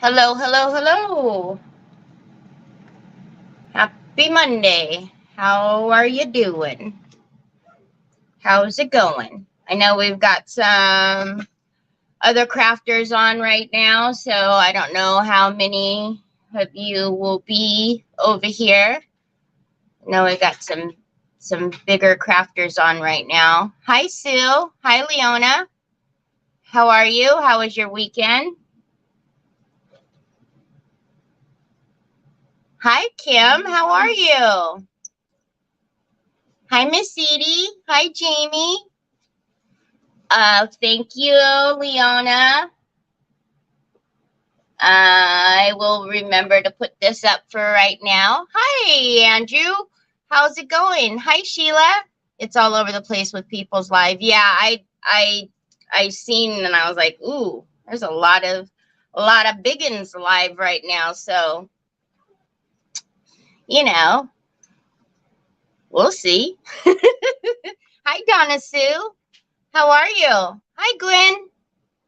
Hello, hello, hello. Happy Monday. How are you doing? How's it going? I know we've got some other crafters on right now, so I don't know how many of you will be over here. I know we've got some bigger crafters on right now. Hi, Sue. Hi, Leona. How are you? How was your weekend? Hi, Kim. How are you? Hi, Miss Edie. Hi, Jamie. Thank you, Leona. I will remember to put this up for right now. Hi, Andrew. How's it going? Hi, Sheila. It's all over the place with people's live. Yeah, I seen and I was like, ooh, there's a lot of biggins live right now. So, you know, we'll see. Hi, Donna Sue. How are you? Hi, Gwen.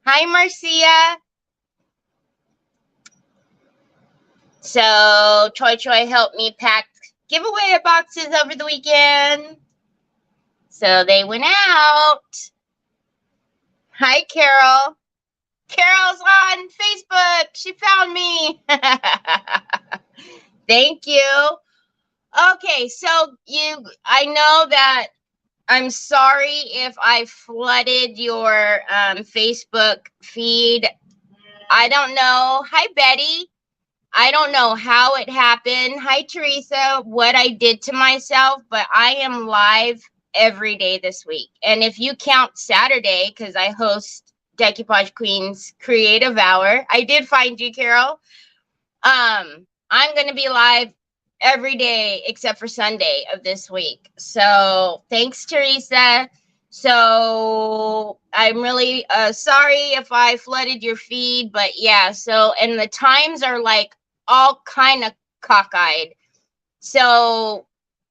Hi, Marcia. So Choi helped me pack giveaway boxes over the weekend. So they went out. Hi, Carol. Carol's on Facebook. She found me. Thank you. Okay, so I know that I'm sorry if I flooded your Facebook feed. I don't know. Hi, Betty. I don't know how it happened. Hi, Teresa, what I did to myself, but I am live every day this week. And if you count Saturday, because I host Decoupage Queen's Creative Hour, I did find you, Carol. I'm going to be live every day except for Sunday of this week. So thanks, Teresa. So I'm really sorry if I flooded your feed, but yeah, so, and the times are like all kind of cockeyed. So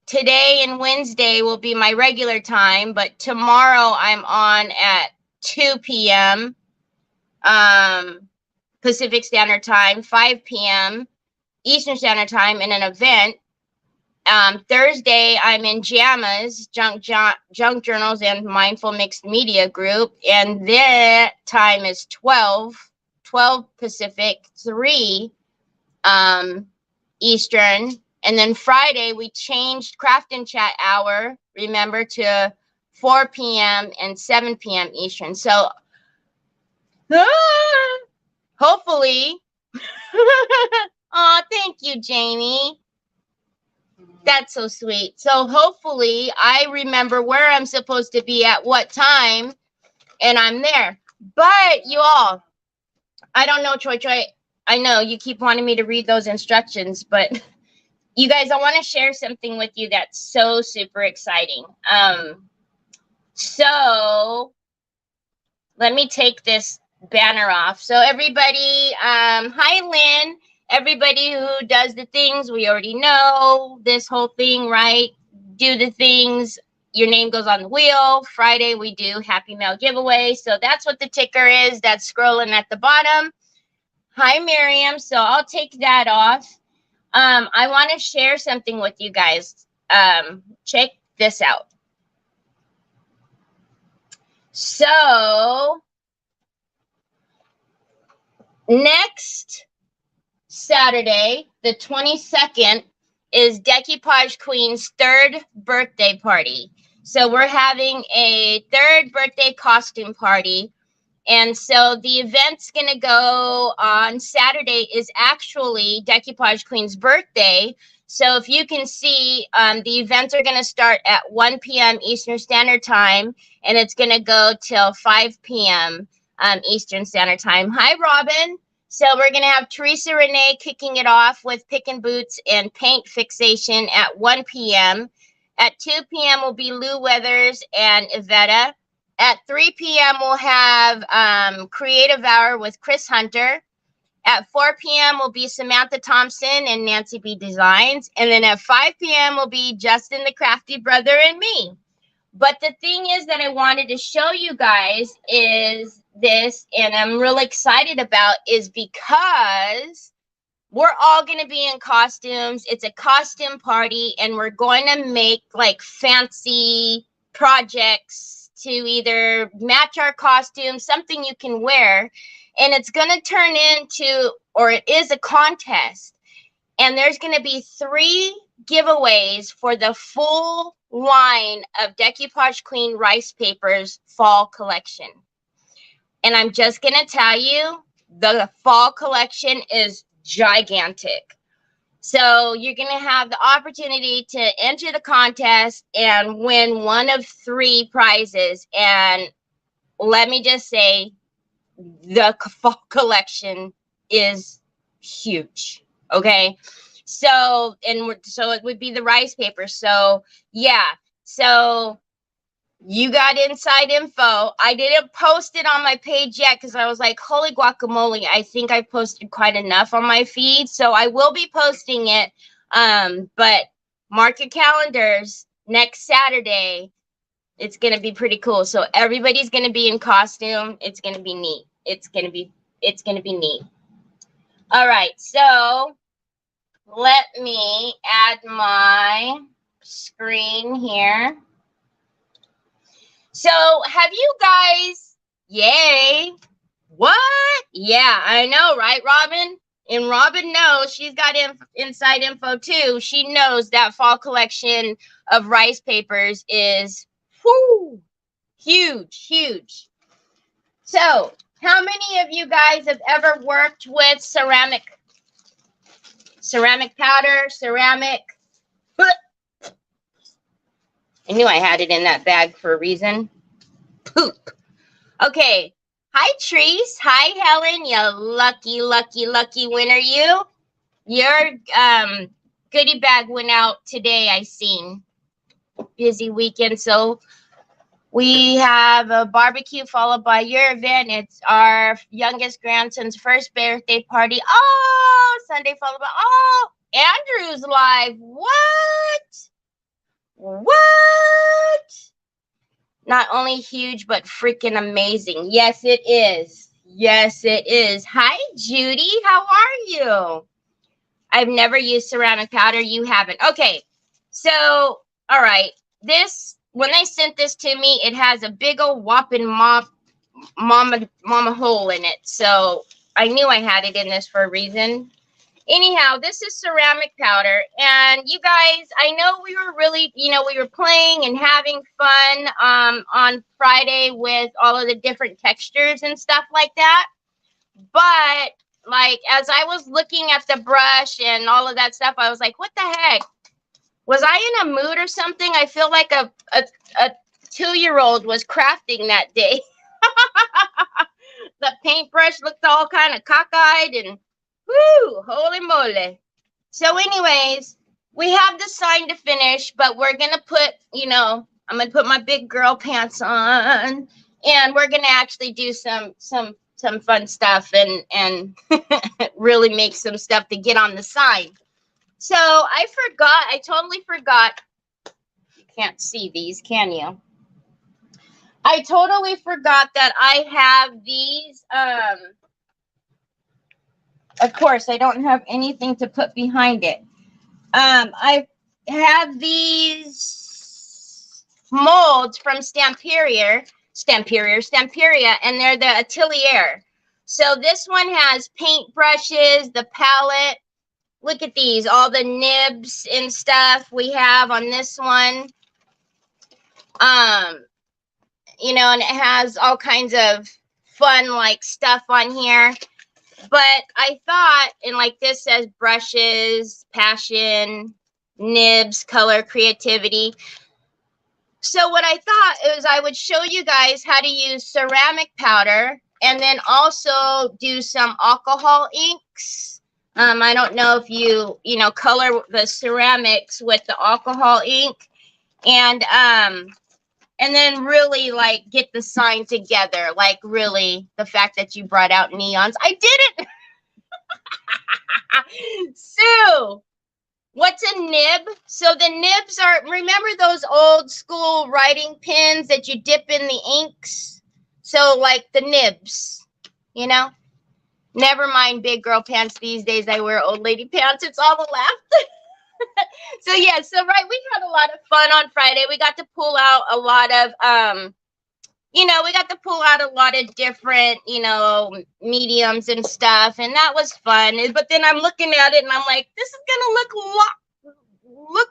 today and Wednesday will be my regular time, but tomorrow I'm on at 2 p.m. Pacific Standard Time, 5 p.m. Eastern Standard Time in an event. Thursday, I'm in JAMA's, Junk Journals and Mindful Mixed Media Group, and that time is 12 Pacific, 3 Eastern. And then Friday, we changed Craft and Chat hour, remember, to 4 p.m. and 7 p.m. Eastern. So, hopefully, oh, thank you, Jamie. That's so sweet. So hopefully I remember where I'm supposed to be at what time, and I'm there. But you all, I don't know, Choi. I know you keep wanting me to read those instructions, but you guys, I want to share something with you that's so super exciting. So let me take this banner off. So everybody, hi, Lynn. Everybody who does the things, we already know this whole thing, right? Do the things, your name goes on the wheel. Friday, we do Happy Mail giveaway. So that's what the ticker is. That's scrolling at the bottom. Hi, Miriam. So I'll take that off. I want to share something with you guys. Check this out. So next Saturday, the 22nd, is Decoupage Queen's 3rd birthday party. So we're having a 3rd birthday costume party. And so the event's going to go on Saturday is actually Decoupage Queen's birthday. So if you can see, the events are going to start at 1 p.m. Eastern Standard Time, and it's going to go till 5 p.m. Eastern Standard Time. Hi, Robin. So we're going to have Teresa Renee kicking it off with Pickin' Boots and Paint Fixation at 1 p.m. At 2 p.m. will be Lou Weathers and Iveta. At 3 p.m. we'll have Creative Hour with Chris Hunter. At 4 p.m. will be Samantha Thompson and Nancy B Designs. And then at 5 p.m. will be Justin the Crafty Brother and me. But the thing is that I wanted to show you guys is this, and I'm really excited about, is because we're all going to be in costumes. It's a costume party, and we're going to make like fancy projects to either match our costumes, something you can wear, and it's going to turn into, or it is a contest. And there's going to be 3 giveaways for the full line of Decoupage Queen rice papers fall collection. And I'm just going to tell you, the fall collection is gigantic. So you're going to have the opportunity to enter the contest and win one of 3 prizes. And let me just say, the fall collection is huge. Okay. So, so it would be the rice paper. So yeah. So you got inside info. I didn't post it on my page yet because I was like, holy guacamole, I think I posted quite enough on my feed. So I will be posting it. But mark your calendars, next Saturday. It's going to be pretty cool. So everybody's going to be in costume. It's going to be neat. It's going to be neat. All right. So let me add my screen here. So have you guys, yay, what? Yeah, I know, right, Robin? And Robin knows, she's got inside info too. She knows that fall collection of rice papers is whoo, huge, huge. So how many of you guys have ever worked with ceramic powder, ceramic? I knew I had it in that bag for a reason. Poop. Okay. Hi, Treese. Hi, Helen. You lucky, lucky, lucky winner, you. Your goodie bag went out today, I seen. Busy weekend, so we have a barbecue followed by your event. It's our youngest grandson's first birthday party. Oh, Sunday followed by, oh, Andrew's live. What? Not only huge, but freaking amazing. Yes, it is. Yes, it is. Hi, Judy. How are you? I've never used ceramic powder. You haven't. Okay. So, all right. This, when they sent this to me, it has a big old whopping mama hole in it. So I knew I had it in this for a reason. Anyhow, this is ceramic powder. And you guys, I know we were really, we were playing and having fun on Friday with all of the different textures and stuff like that. But like, as I was looking at the brush and all of that stuff, I was like, what the heck? Was I in a mood or something? I feel like a 2-year-old was crafting that day. The paintbrush looked all kind of cockeyed and whoo, holy moly. So anyways, we have the sign to finish, but we're going to put, I'm going to put my big girl pants on, and we're going to actually do some fun stuff and really make some stuff to get on the sign. So I totally forgot. You can't see these, can you? I totally forgot that I have these, of course, I don't have anything to put behind it. I have these molds from Stamperia, and they're the Atelier. So this one has paint brushes, the palette. Look at these, all the nibs and stuff we have on this one. And it has all kinds of fun like stuff on here. But I thought, and like this says brushes, passion, nibs, color, creativity. So what I thought is I would show you guys how to use ceramic powder and then also do some alcohol inks. I don't know if you color the ceramics with the alcohol ink and then really like get the sign together. Like really the fact that you brought out neons. I did it. Sue, What's a nib? So the nibs are, remember those old school writing pens that you dip in the inks? So like the nibs, you know? Never mind big girl pants these days. I wear old lady pants. It's all the laugh. So yeah, so right, we had a lot of fun on Friday. We got to pull out a lot of we got to pull out a lot of different, mediums and stuff, and that was fun. But then I'm looking at it and I'm like, this is gonna look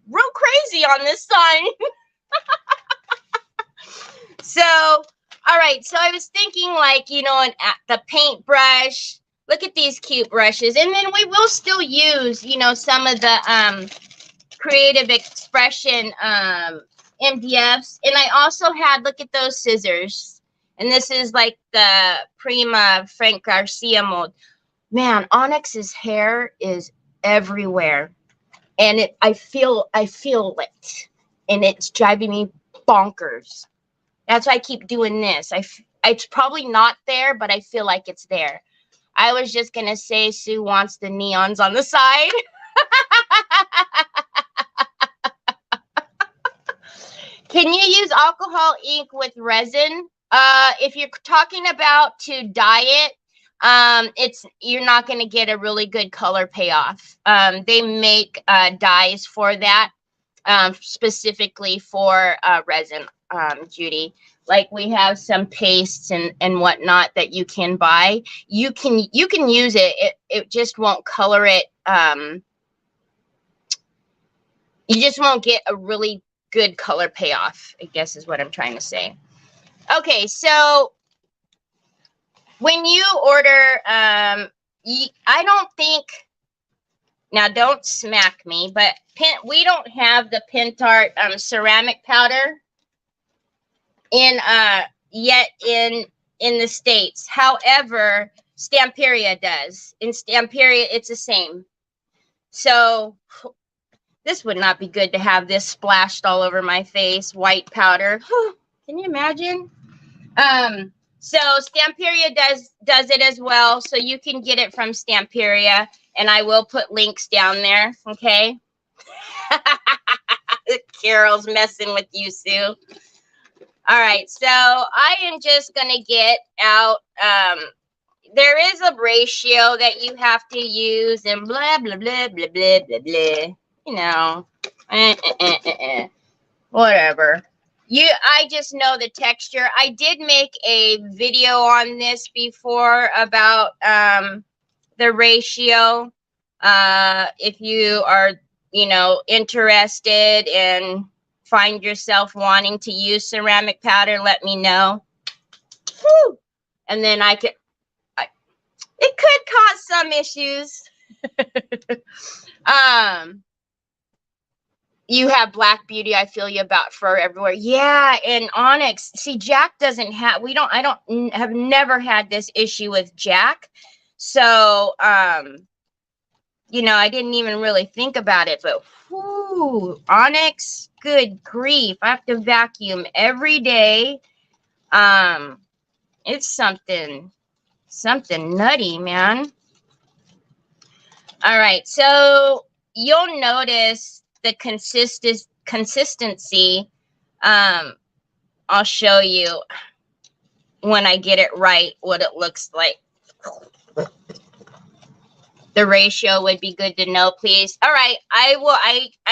real crazy on this sign. So, all right. So I was thinking, like, the paintbrush. Look at these cute brushes, and then we will still use, some of the creative expression MDFs. And I also had, look at those scissors. And this is like the Prima Frank Garcia mold. Man, Onyx's hair is everywhere. And I feel it. And it's driving me bonkers. That's why I keep doing this. It's probably not there, but I feel like it's there. I was just going to say Sue wants the neons on the side. Can you use alcohol ink with resin? If you're talking about to dye it, you're not going to get a really good color payoff. They make dyes for that, specifically for resin, Judy. Like we have some pastes and whatnot that you can buy. You can use it. It just won't color it. You just won't get a really good color payoff, I guess is what I'm trying to say. Okay, so when you order, I don't think, now don't smack me, but we don't have the Pentart ceramic powder yet in the States. However, Stamperia does. In Stamperia, it's the same. So this would not be good to have this splashed all over my face, white powder. Can you imagine? So Stamperia does it as well. So you can get it from Stamperia, and I will put links down there. Okay. Carol's messing with you, Sue. All right. So I am just going to get out, there is a ratio that you have to use and blah, blah, blah, blah, blah, blah, blah. Whatever. I just know the texture. I did make a video on this before about the ratio. If you are, interested and find yourself wanting to use ceramic powder, let me know. Whew. And then it could cause some issues. You have Black Beauty, I feel you about fur everywhere. Yeah, and Onyx. See, Jack doesn't have, I have never had this issue with Jack. So, I didn't even really think about it, but whoo, Onyx, good grief. I have to vacuum every day. It's something nutty, man. All right, so you'll notice the consistency. I'll show you when I get it right what it looks like. The ratio would be good to know, please. All right, I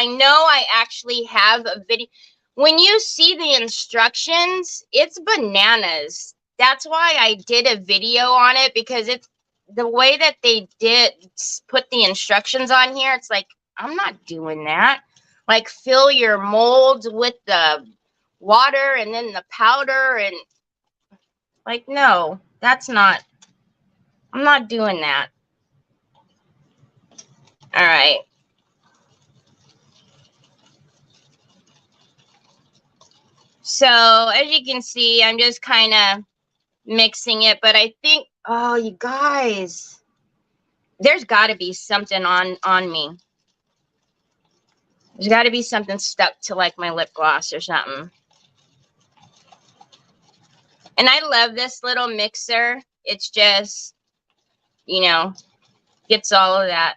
know I actually have a video. When you see the instructions, it's bananas. That's why I did a video on it, because it's the way that they did put the instructions on here. It's like, I'm not doing that. Like, fill your molds with the water and then the powder, and like, no, I'm not doing that. All right. So as you can see, I'm just kind of mixing it, but I think, oh, you guys, there's got to be something on me. There's got to be something stuck to like my lip gloss or something. And I love this little mixer. It's just, gets all of that.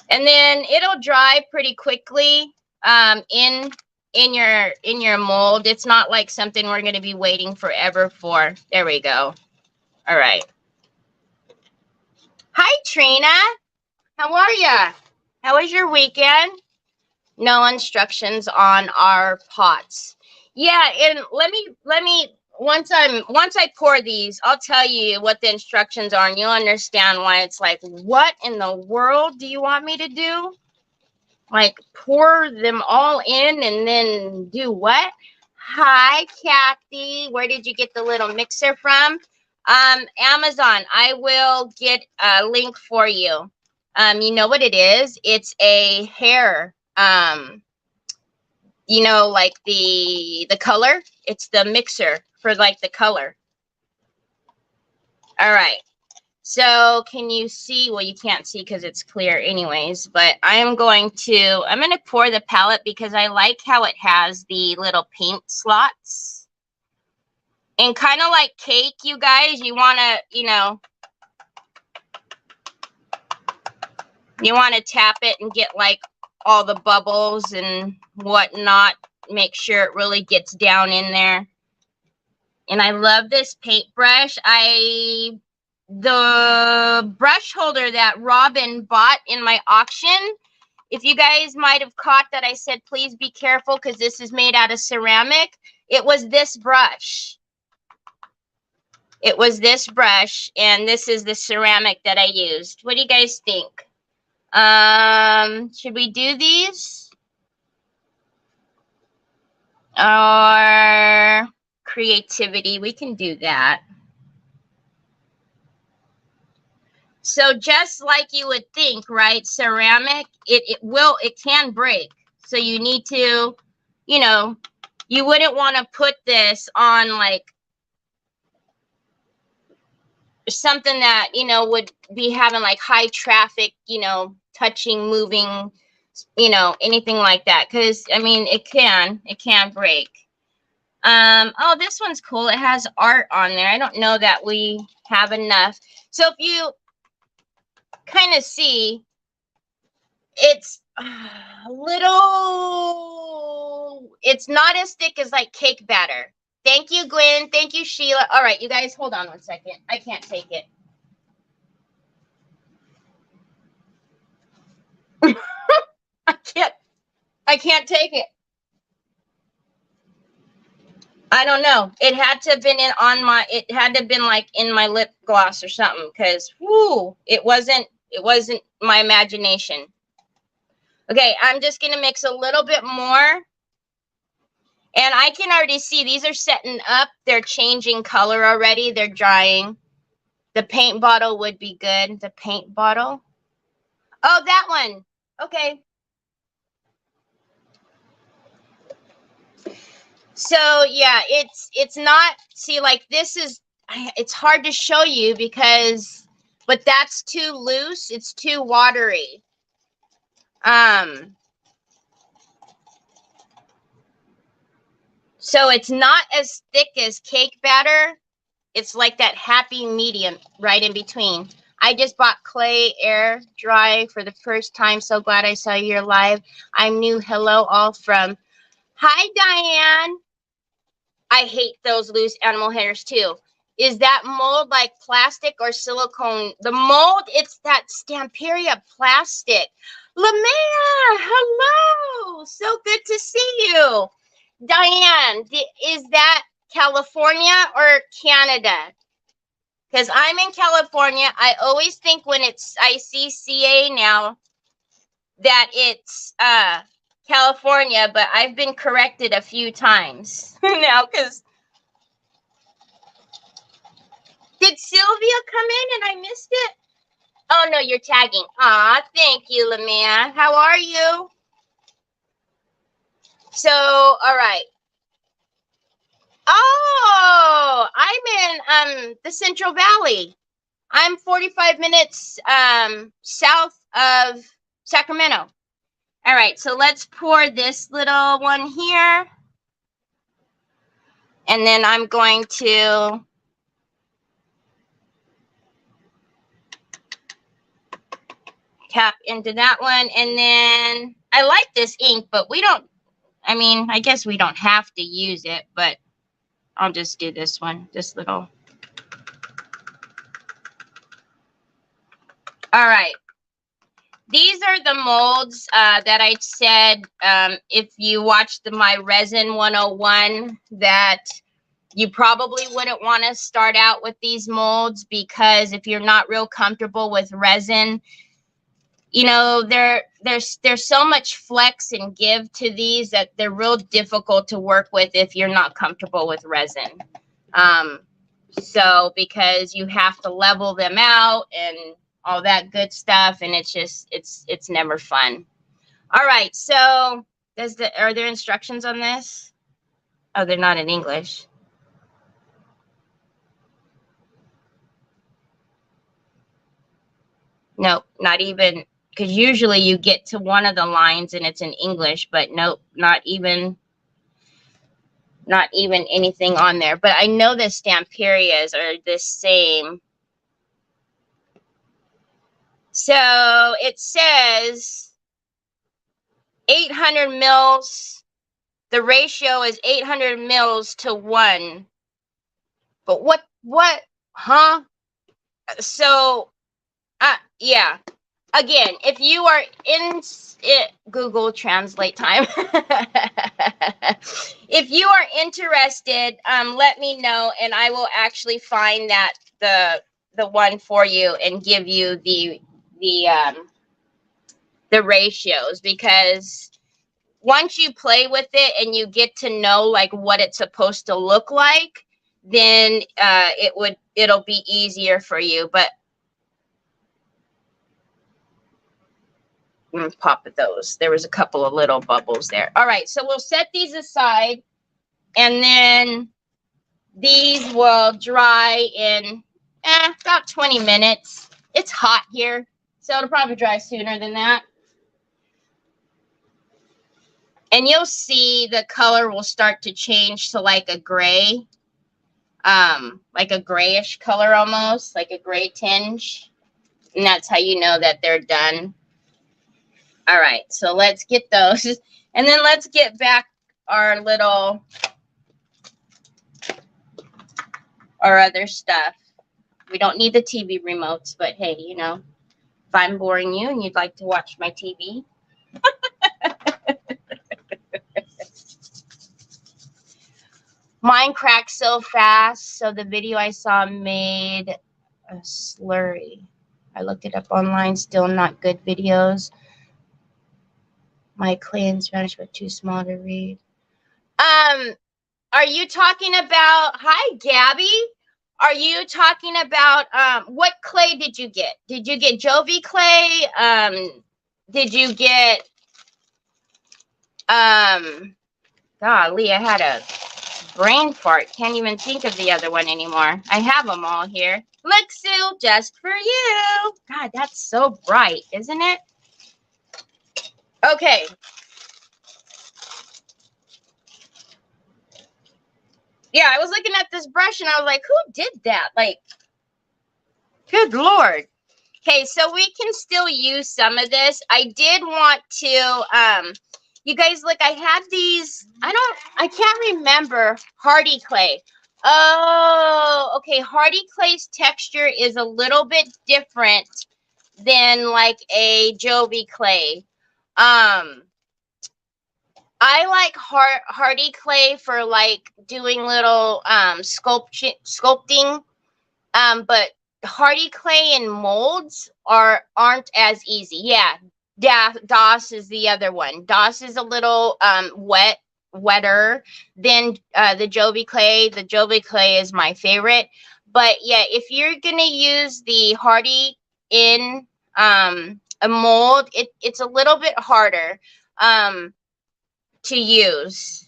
And then it'll dry pretty quickly in your mold. It's not like something we're going to be waiting forever for. There we go. All right. Hi, Trina. How are ya? How was your weekend? No instructions on our pots. Yeah, and let me once I pour these, I'll tell you what the instructions are, and you'll understand why it's like, what in the world do you want me to do? Like pour them all in and then do what? Hi, Kathy. Where did you get the little mixer from? Amazon. I will get a link for you. You know what it is? It's a hair. You know, like the color. It's the mixer for like the color. All right. So can you see? Well, you can't see because it's clear anyways, but I'm going to pour the palette because I like how it has the little paint slots. And kind of like cake, you guys, you want to, you want to tap it and get like all the bubbles and whatnot. Make sure it really gets down in there. And I love this paintbrush. The brush holder that Robin bought in my auction, if you guys might have caught that I said, please be careful because this is made out of ceramic. It was this brush. It was this brush, and this is the ceramic that I used. What do you guys think? Should we do these? Or creativity? We can do that. So just like you would think, right? Ceramic, it can break. So you need to, you wouldn't want to put this on like something that, would be having like high traffic, touching, moving, anything like that. Because, I mean, it can break. Oh, this one's cool. It has art on there. I don't know that we have enough. So if you kind of see, it's a little, it's not as thick as like cake batter. Thank you, Gwen. Thank you, Sheila. All right, you guys, hold on 1 second. I can't take it. I can't take it. I don't know. It had to have been it had to have been like in my lip gloss or something, because it wasn't my imagination. Okay, I'm just gonna mix a little bit more. And I can already see these are setting up. They're changing color already. They're drying. The paint bottle would be good. The paint bottle. Oh, that one. Okay. So yeah, it's not, see, like this is, it's hard to show you because, but that's too loose. It's too watery. So it's not as thick as cake batter. It's like that happy medium right in between. I just bought clay air dry for the first time. So glad I saw your live. I'm new. Hello all from. Hi, Diane. I hate those loose animal hairs too. Is that mold like plastic or silicone? The mold, it's that Stamperia plastic. Lamea, hello. So good to see you. Diane, is that California or Canada? Because I'm in California. I always think when I see CA now that it's California, but I've been corrected a few times now because did Sylvia come in and I missed it? Oh no, you're tagging. Ah, thank you, Lamia. How are you? So, all right. Oh, I'm in the Central Valley. I'm 45 minutes south of Sacramento. All right, so let's pour this little one here. And then I'm going to cap into that one. And then I like this ink, but we don't, I mean, I guess we don't have to use it, but I'll just do this one, this little. All right. These are the molds that I said, if you watched my Resin 101, that you probably wouldn't want to start out with these molds, because if you're not real comfortable with resin, you know, there's so much flex and give to these that they're real difficult to work with if you're not comfortable with resin. So because you have to level them out and all that good stuff, and it's just it's never fun. All right, so are there instructions on this? Oh, they're not in English. Nope, not even, because usually you get to one of the lines and it's in English, but nope, not even anything on there. But I know the Stamperias are the same. So it says 800 mils. The ratio is 800 mils to 1. But what, huh? So, yeah. Again, if you are in it, Google Translate time. If you are interested, let me know, and I will actually find that the one for you and give you the ratios, because once you play with it and you get to know like what it's supposed to look like, then it'll be easier for you. But pop at those. There was a couple of little bubbles there. All right, so we'll set these aside, and then these will dry in about 20 minutes. It's hot here, so it'll probably dry sooner than that. And you'll see the color will start to change to like a gray, like a grayish color almost, like a gray tinge. And that's how you know that they're done. All right, so let's get those. And then let's get back our other stuff. We don't need the TV remotes, but hey, you know, if I'm boring you and you'd like to watch my TV. Mine cracked so fast, so the video I saw made a slurry. I looked it up online, still not good videos. My clay in Spanish were too small to read. Are you talking about, hi Gabby? Are you talking about what clay did you get? Did you get Jovi clay? Did you get golly, I had a brain fart. Can't even think of the other one anymore. I have them all here. Look, Sue, just for you. God, that's so bright, isn't it? Okay. Yeah, I was looking at this brush and I was like, who did that? Like, good Lord. Okay, so we can still use some of this. I did want to, you guys, look, I had these, I can't remember, Hardy clay. Oh, okay, Hardy clay's texture is a little bit different than like a Jovi clay. I like Hardy clay for like doing little sculpting, but Hardy clay and molds aren't as easy. Yeah, DOS is the other one. DOS is a little wetter than the Jovi clay. The Jovi clay is my favorite. But yeah, if you're gonna use the Hardy in a mold, it's a little bit harder to use.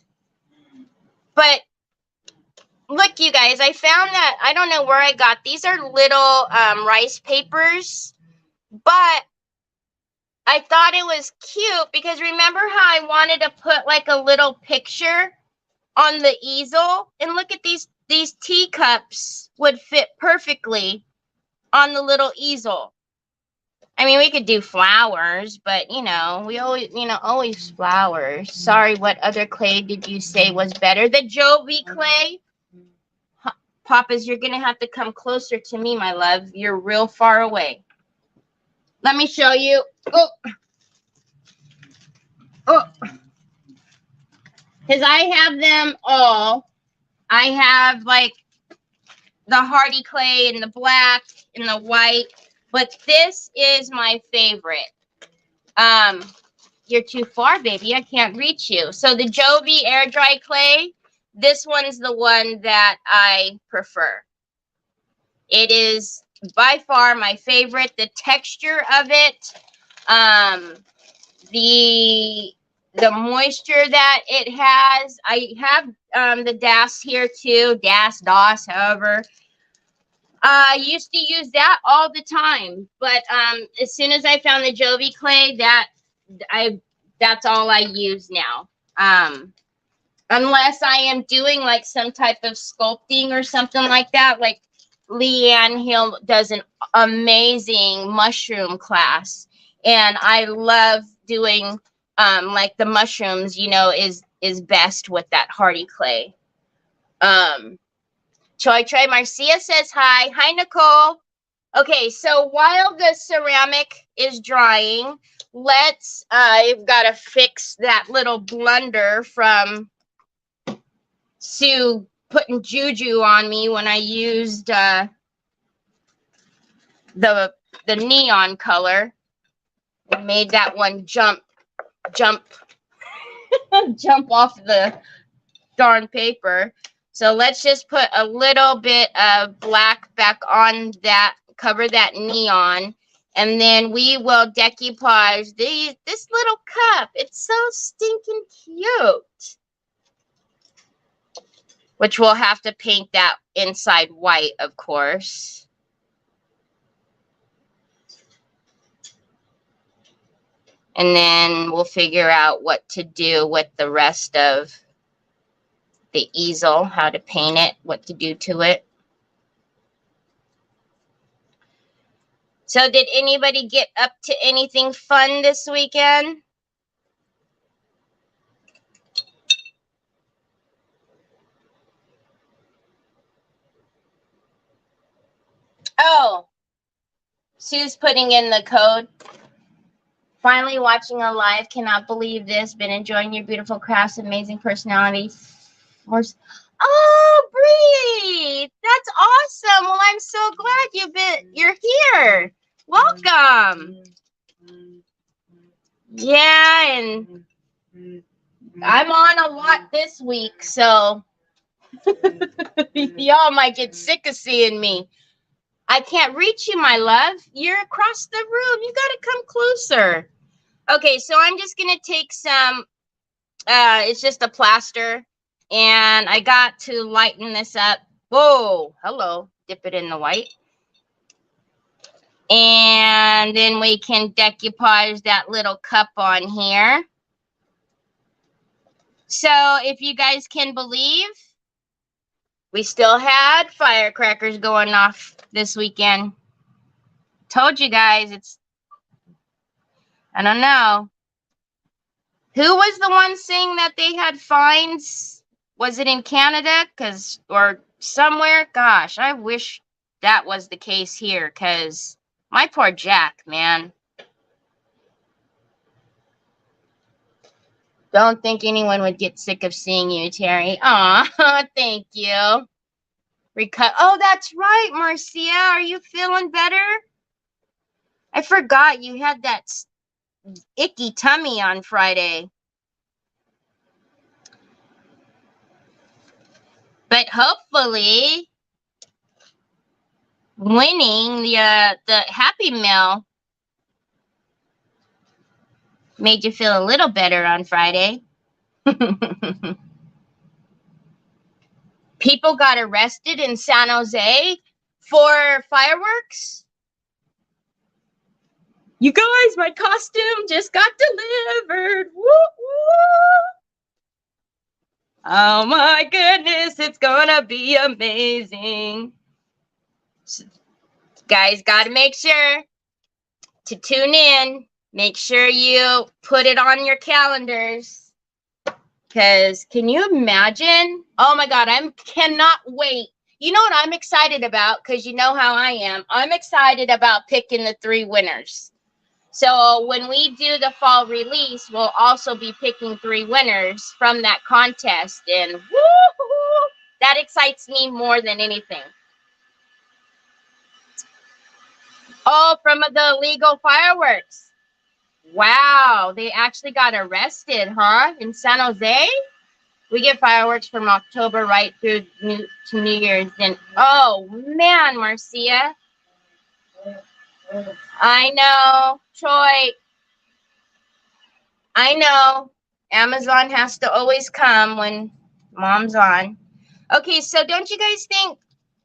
But look, you guys, I found that, I don't know where I got, these are little rice papers, but I thought it was cute because remember how I wanted to put like a little picture on the easel? And look at these teacups would fit perfectly on the little easel. I mean, we could do flowers, but you know, we always, you know, always flowers. Sorry, what other clay did you say was better? The Jovi clay? Papas, you're gonna have to come closer to me, my love. You're real far away. Let me show you. Oh, oh, because I have them all. I have like the hardy clay and the black and the white, but this is my favorite. You're too far, baby. I can't reach you. So the Jovi air dry clay, this one's the one that I prefer. It is by far my favorite. The texture of it, the moisture that it has. I have the DAS here too, DAS, however. I used to use that all the time, but as soon as I found the Jovi clay, that's all I use now. Unless I am doing like some type of sculpting or something like that, like Leanne Hill does an amazing mushroom class, and I love doing like the mushrooms, you know, is best with that hardy clay. Choi Marcia says hi. Hi, Nicole. Okay, so while the ceramic is drying, let's I've got to fix that little blunder from Sue putting juju on me when I used the neon color. It made that one jump jump off the darn paper. So let's just put a little bit of black back on that, cover that neon, and then we will decoupage this little cup. It's so stinking cute. Which we'll have to paint that inside white, of course. And then we'll figure out what to do with the rest of the easel, how to paint it, what to do to it. So did anybody get up to anything fun this weekend? Oh, Sue's putting in the code. Finally watching a live. Cannot believe this. Been enjoying your beautiful crafts, amazing personality. Oh, Bree, that's awesome. Well, I'm so glad you're here. Welcome. Yeah, and I'm on a lot this week, so y'all might get sick of seeing me. I can't reach you, my love. You're across the room. You got to come closer. Okay, so I'm just going to take some, it's just a plaster, and I got to lighten this up. Whoa, hello. Dip it in the white. And then we can decoupage that little cup on here. So if you guys can believe, we still had firecrackers going off this weekend. Told you guys, I don't know. Who was the one saying that they had fines? Was it in Canada? Or somewhere? Gosh, I wish that was the case here, because my poor Jack, man. Don't think anyone would get sick of seeing you, Terry. Aw, thank you. Oh, that's right, Marcia. Are you feeling better? I forgot you had that icky tummy on Friday. But hopefully, winning the Happy Meal made you feel a little better on Friday. People got arrested in San Jose for fireworks. You guys, my costume just got delivered. Woo, woo. Oh my goodness, it's gonna be amazing. Guys, gotta make sure to tune in. Make sure you put it on your calendars. Because can you imagine? Oh my God, I cannot wait. You know what I'm excited about? Because you know how I am. I'm excited about picking the 3 winners. So when we do the fall release, we'll also be picking 3 winners from that contest. And woo-hoo, that excites me more than anything. Oh, from the illegal fireworks. Wow, they actually got arrested, huh? In San Jose? We get fireworks from October right through to New Year's. And oh man, Marcia. I know, Troy. I know. Amazon has to always come when Mom's on. Okay, so don't you guys think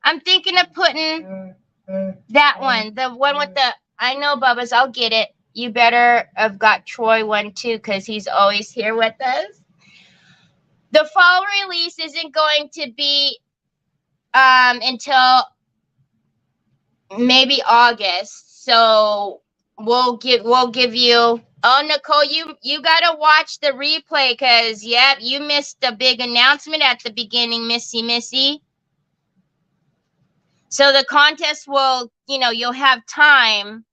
I'm thinking of putting that one, the one with the, I know, Bubba's, I'll get it. You better have got Troy one too, because he's always here with us. The fall release isn't going to be until maybe August. So we'll give you, oh, Nicole, you gotta watch the replay, because yep, you missed the big announcement at the beginning, Missy. So the contest will, you'll have time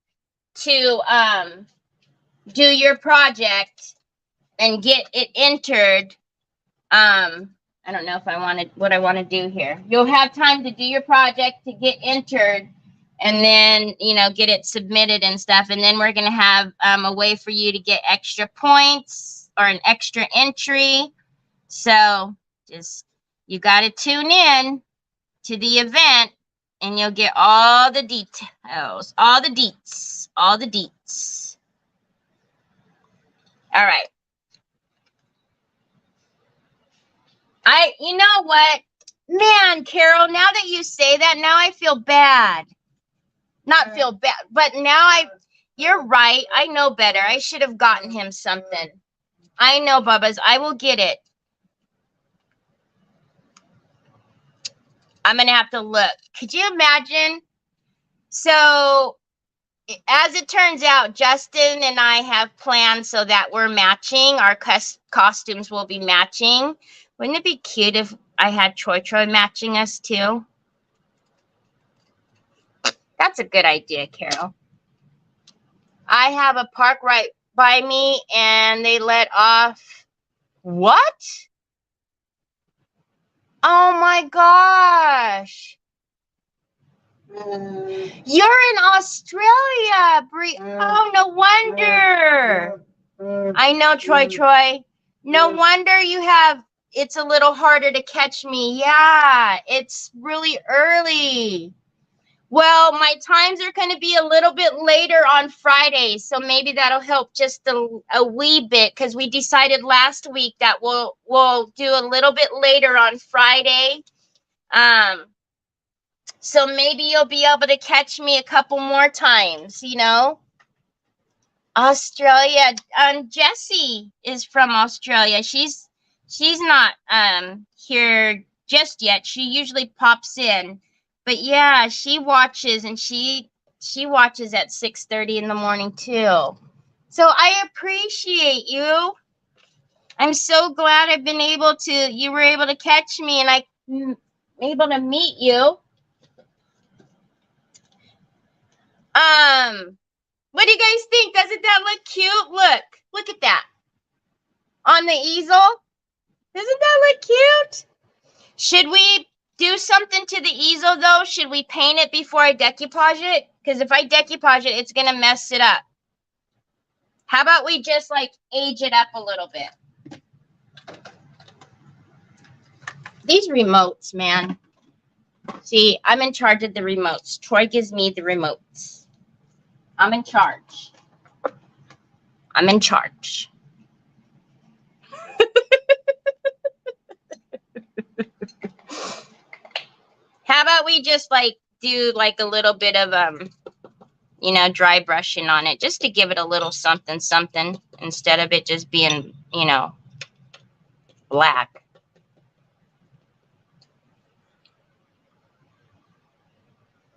to do your project and get it entered. I don't know if what I want to do here. You'll have time to do your project, to get entered, and then, get it submitted and stuff. And then we're going to have a way for you to get extra points or an extra entry. So you got to tune in to the event, and you'll get all the details, all the deets. All right. You know what? Man, Carol, now that you say that, now I feel bad. Not feel bad, but now you're right. I know better. I should have gotten him something. I know, Bubba's. I will get it. I'm going to have to look. Could you imagine? So, as it turns out, Justin and I have planned so that we're matching. Our costumes will be matching. Wouldn't it be cute if I had Troy matching us too? That's a good idea, Carol. I have a park right by me, and they let off. What? Oh my gosh. You're in Australia, Bree. Oh, no wonder. I know, Troy. No wonder you have, it's a little harder to catch me. Yeah, it's really early. Well, my times are going to be a little bit later on Friday, so maybe that'll help just a wee bit, because we decided last week that we'll do a little bit later on Friday. So maybe you'll be able to catch me a couple more times, Australia. Jessie is from Australia. She's not here just yet. She usually pops in. But yeah, she watches, and she watches at 6:30 in the morning too. So I appreciate you. I'm so glad you were able to catch me, and I'm able to meet you. What do you guys think? Doesn't that look cute? Look at that. On the easel. Doesn't that look cute? Should we do something to the easel though? Should we paint it before I decoupage it? Because if I decoupage it, it's gonna mess it up. How about we just age it up a little bit? These remotes, man. See, I'm in charge of the remotes. Troy gives me the remotes. I'm in charge. How about we just do a little bit of dry brushing on it, just to give it a little something instead of it just being black.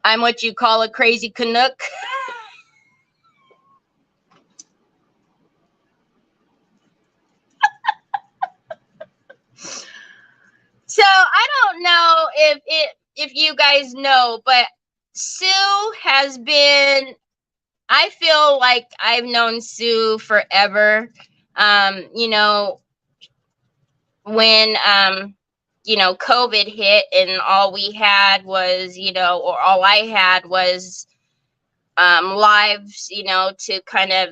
I'm what you call a crazy Canuck. don't know if you guys know, but Sue has been, I feel like I've known Sue forever. You know, when COVID hit and all we had was, or all I had was lives, to kind of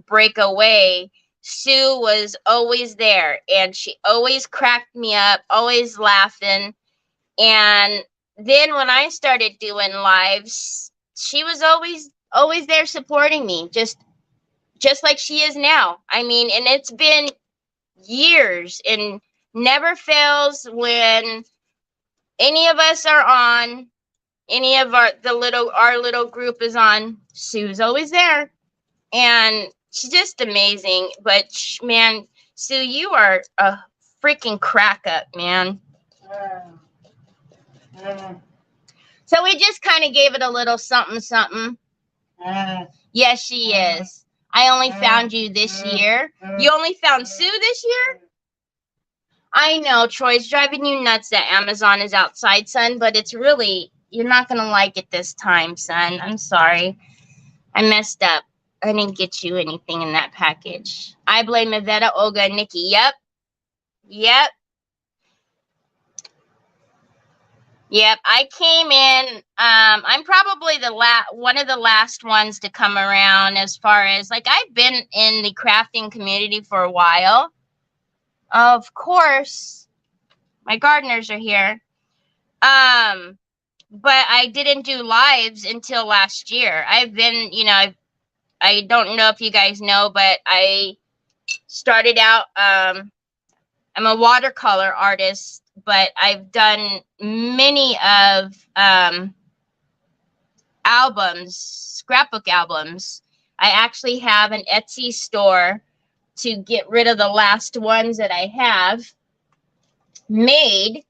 break away. Sue was always there, and she always cracked me up, always laughing. And then when I started doing lives, she was always there supporting me, just like she is now. I mean, and it's been years and never fails when any of us are on, any of our little group is on, Sue's always there. And she's just amazing. But man, Sue, you are a freaking crack up, man. So we just kind of gave it a little something, something. Yes, she is. I only found you this year. You only found Sue this year? I know, Troy's driving you nuts that Amazon is outside, son, but it's really, you're not going to like it this time, son. I'm sorry. I messed up. I didn't get you anything in that package. I blame Yvetta, Olga, and Nikki. Yep. I came in. I'm probably one of the last ones to come around, as far as, like, I've been in the crafting community for a while. Of course, my gardeners are here. But I didn't do lives until last year. I've been, I don't know if you guys know, but I started out, I'm a watercolor artist, but I've done many of albums, scrapbook albums. I actually have an Etsy store to get rid of the last ones that I have made.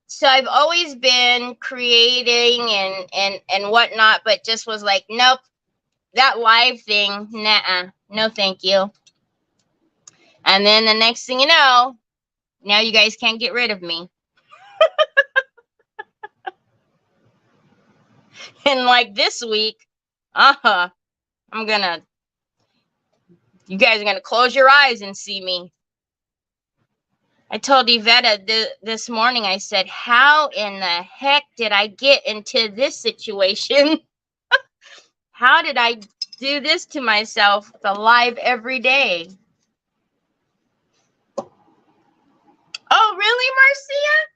So I've always been creating and whatnot, but just was like, nope, that live thing, nah, no thank you. And then the next thing you know, now you guys can't get rid of me. And like this week, you guys are gonna close your eyes and see me. I told Yvetta this morning, I said, how in the heck did I get into this situation? How did I do this to myself, the live every day? Oh, really, Marcia?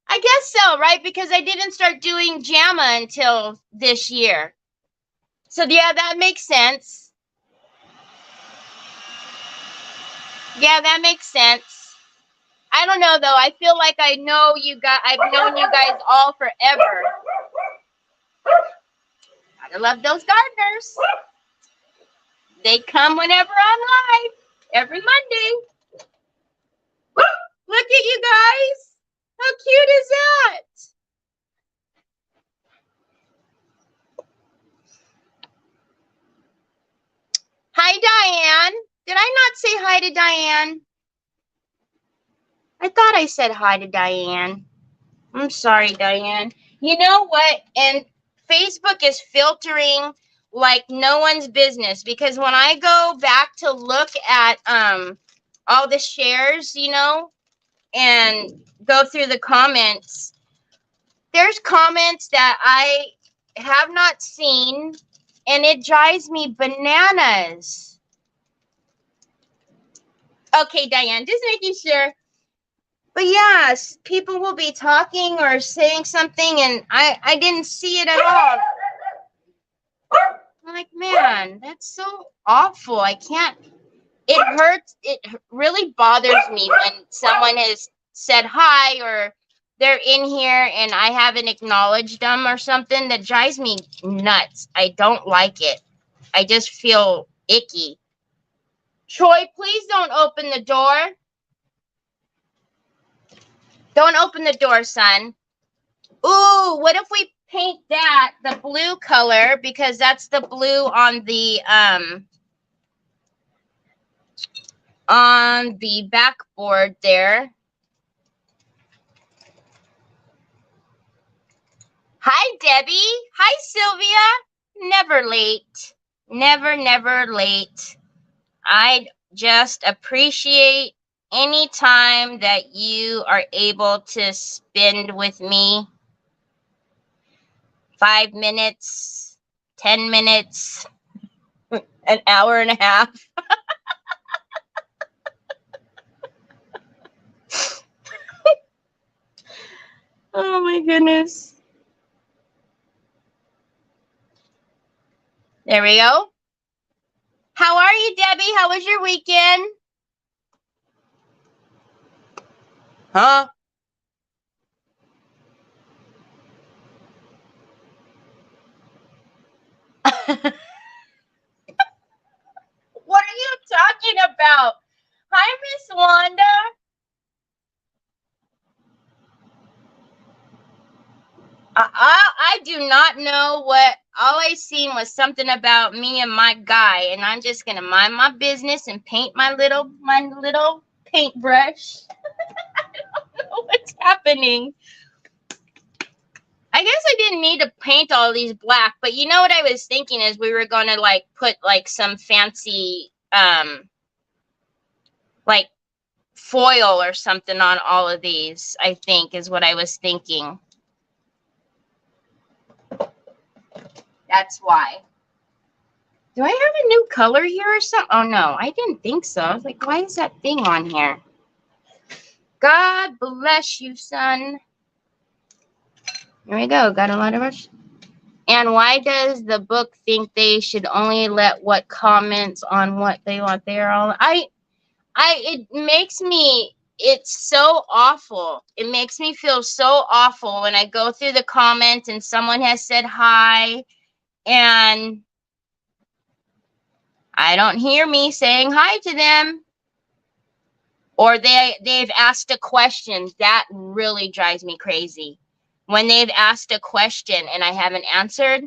I guess so, right? Because I didn't start doing JAMA until this year. So, yeah, that makes sense. Yeah, that makes sense. I don't know, though. I feel like I've known you guys all forever. Gotta love those gardeners. They come whenever I'm live, every Monday. Look at you guys. How cute is that? Hi, Diane. Did I not say hi to Diane? I thought I said hi to Diane. I'm sorry, Diane. You know what? And Facebook is filtering like no one's business, because when I go back to look at all the shares, and go through the comments, there's comments that I have not seen, and it drives me bananas. Okay, Diane, just making sure. But yes, people will be talking or saying something, and I didn't see it at all. I'm like, man, that's so awful. I can't. It hurts. It really bothers me when someone has said hi or they're in here and I haven't acknowledged them or something. That drives me nuts. I don't like it. I just feel icky. Troy, please don't open the door. Don't open the door, son. Ooh, what if we paint that the blue color, because that's the blue on the backboard there. Hi, Debbie. Hi, Sylvia. Never late. Never, never late. I just appreciate any time that you are able to spend with me. 5 minutes, 10 minutes, an hour and a half. Oh my goodness. There we go. How are you, Debbie? How was your weekend? Huh? What are you talking about? Hi, Miss Wanda. I do not know what. All I seen was something about me and my guy, and I'm just gonna mind my business and paint my little paintbrush. I don't know what's happening. I guess I didn't need to paint all these black, but you know what I was thinking is we were gonna like put like some fancy like foil or something on all of these. I think is what I was thinking. That's why. Do I have a new color here or something? Oh, no, I didn't think so. I was like, why is that thing on here? God bless you, son. Here we go. Got a lot of rush. And why does the book think they should only let what comments on what they want? They're all... it makes me... It's so awful. It makes me feel so awful when I go through the comments and someone has said hi and... I don't hear me saying hi to them. Or they've asked a question. That really drives me crazy. When they've asked a question and I haven't answered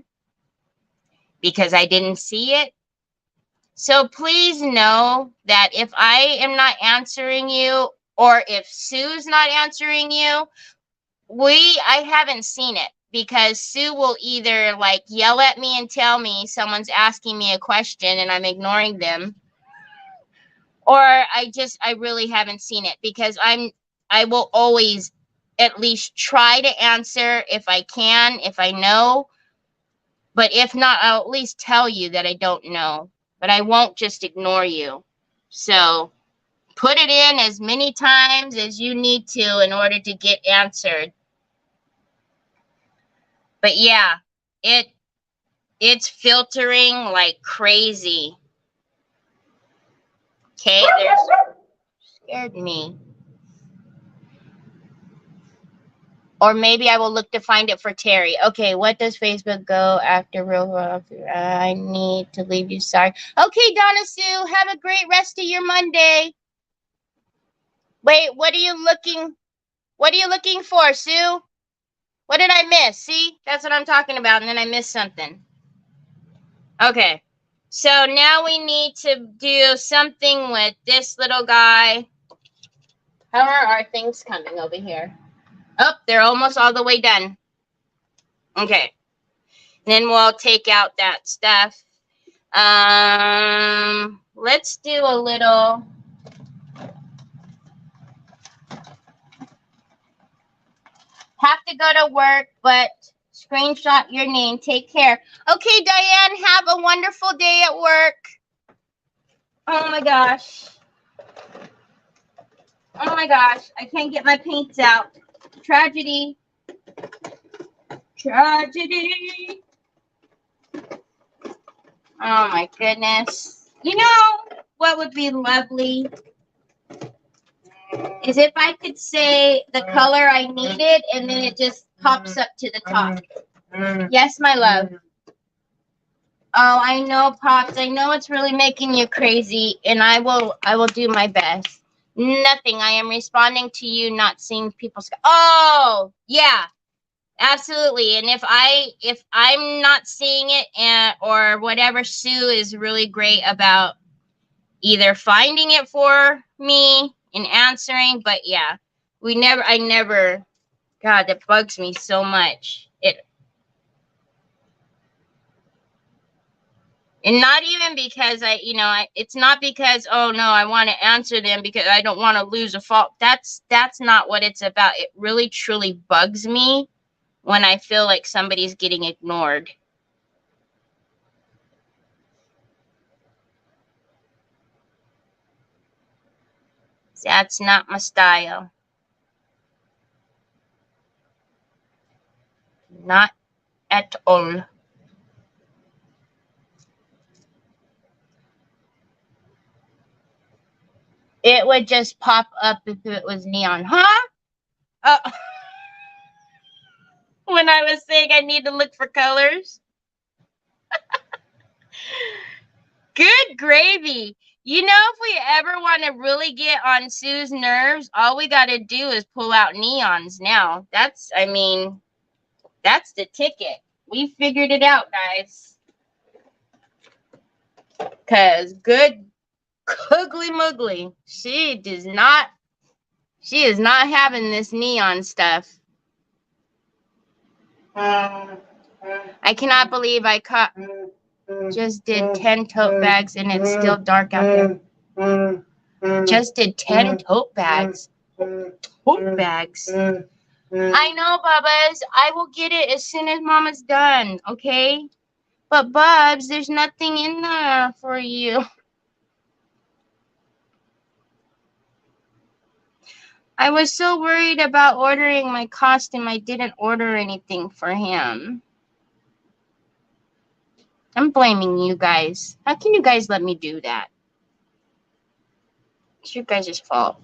because I didn't see it. So please know that if I am not answering you or if Sue's not answering you, I haven't seen it. Because Sue will either like yell at me and tell me someone's asking me a question and I'm ignoring them. Or I really haven't seen it because I will always at least try to answer if I can, if I know. But if not, I'll at least tell you that I don't know. But I won't just ignore you. So put it in as many times as you need to in order to get answered. But yeah, it's filtering like crazy. Okay, there's scared me. Or maybe I will look to find it for Terry. Okay, what does Facebook go after real? I need to leave you. Sorry. Okay, Donna Sue, have a great rest of your Monday. Wait, what are you looking for, Sue? What did I miss? See, that's what I'm talking about, and then I missed something. Okay, so now we need to do something with this little guy. How are our things coming over here? Oh, they're almost all the way done. Okay. Then we'll take out that stuff. Let's do a little. Have to go to work, but screenshot your name. Take care. Okay, Diane, have a wonderful day at work. Oh my gosh. Oh my gosh. I can't get my paints out. Tragedy. Tragedy. Oh my goodness. You know what would be lovely is if I could say the color I needed and then it just pops up to the top. Yes, my love. Oh, I know, Pops. I know it's really making you crazy, and I will do my best. Nothing. I am responding to you, not seeing people's. Oh, yeah. Absolutely. And if I'm not seeing it or whatever, Sue is really great about either finding it for me and answering. But yeah, I never, God, that bugs me so much. And not even because it's not because, oh no, I want to answer them because I don't want to lose a fault. That's not what it's about. It really truly bugs me when I feel like somebody's getting ignored. That's not my style. Not at all. It would just pop up if it was neon. Huh? When I was saying I need to look for colors. Good gravy. You know, if we ever want to really get on Sue's nerves, all we got to do is pull out neons now. That's the ticket. We figured it out, guys. Because good Coogly Moogly, she is not having this neon stuff. I cannot believe I just did 10 tote bags and it's still dark out there. Just did 10 tote bags. Tote bags. I know, Bubba's. I will get it as soon as Mama's done, okay? But, Bubs, there's nothing in there for you. I was so worried about ordering my costume, I didn't order anything for him. I'm blaming you guys. How can you guys let me do that? It's your guys' fault.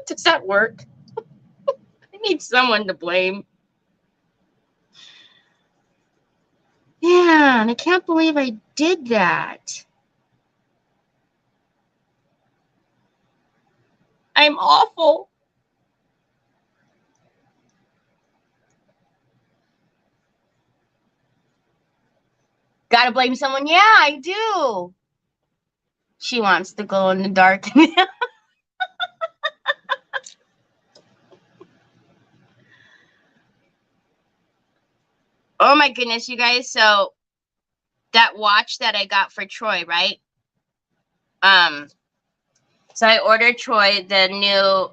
Does that work? I need someone to blame. Yeah, and I can't believe I did that. I'm awful. Gotta blame someone? Yeah, I do. She wants to glow in the dark. Oh my goodness, you guys. So that watch that I got for Troy, right? So I ordered Troy the new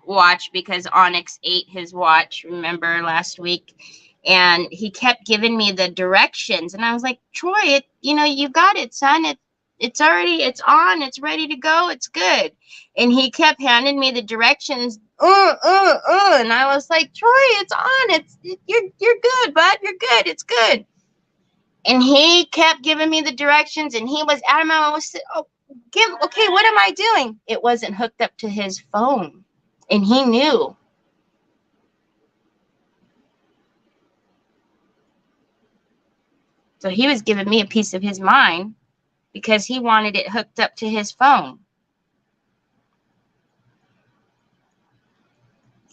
watch because Onyx ate his watch, remember, last week. And he kept giving me the directions. And I was like, Troy, you got it, son. It's on. It's ready to go. It's good. And he kept handing me the directions. And I was like, Troy, it's on. You're good, bud. You're good. It's good. And he kept giving me the directions, and he was adamant. I was, okay, what am I doing? It wasn't hooked up to his phone, and he knew. So he was giving me a piece of his mind because he wanted it hooked up to his phone.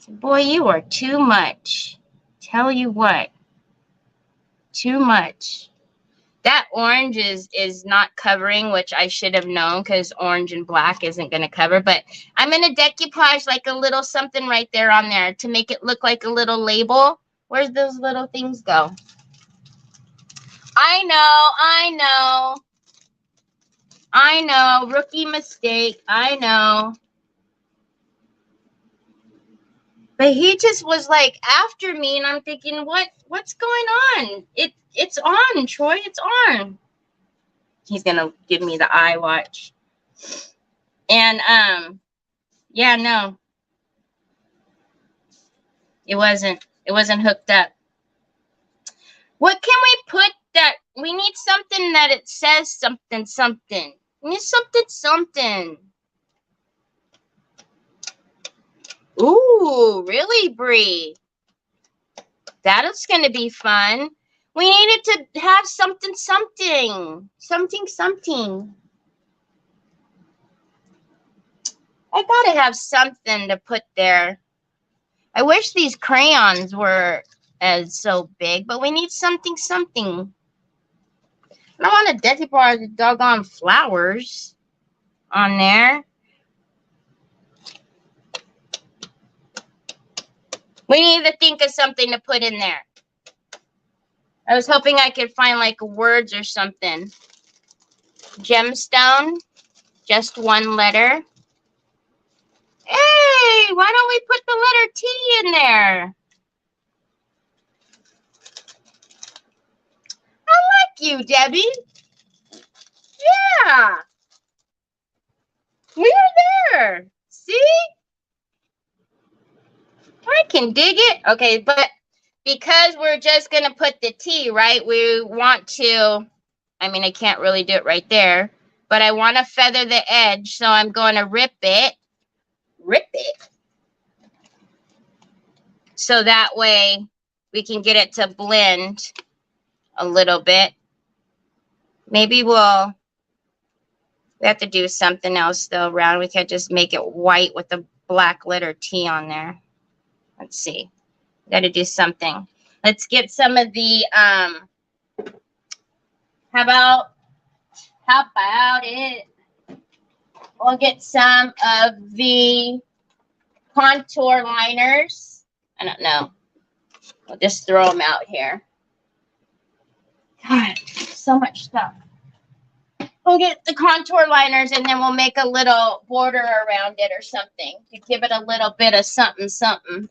So, boy, you are too much. Tell you what, too much. That orange is not covering, which I should have known because orange and black isn't going to cover. But I'm going to decoupage like a little something right there on there to make it look like a little label. Where's those little things go? I know. Rookie mistake. I know. But he just was like after me, and I'm thinking, what's going on? It's on, Troy. It's on. He's gonna give me the iWatch. And yeah, no. It wasn't hooked up. What can we put that we need something that it says something. We need something. Ooh, really, Bree? That is gonna be fun. We needed to have something. I gotta have something to put there. I wish these crayons were as so big, but we need something. I don't want to decoupage the doggone flowers on there. We need to think of something to put in there. I was hoping I could find like words or something. Gemstone, just one letter. Hey, why don't we put the letter T in there? I like you, Debbie. Yeah. We're there. See? I can dig it. Okay, but because we're just going to put the T, right? We want to, I mean, I can't really do it right there, but I want to feather the edge. So I'm going to rip it. So that way we can get it to blend a little bit. Maybe we have to do something else though around. We can't just make it white with the black letter T on there. Let's see. Got to do something. Let's get some of the, how about it? We'll get some of the contour liners. I don't know. We'll just throw them out here. God, so much stuff. We'll get the contour liners and then we'll make a little border around it or something to give it a little bit of something, something.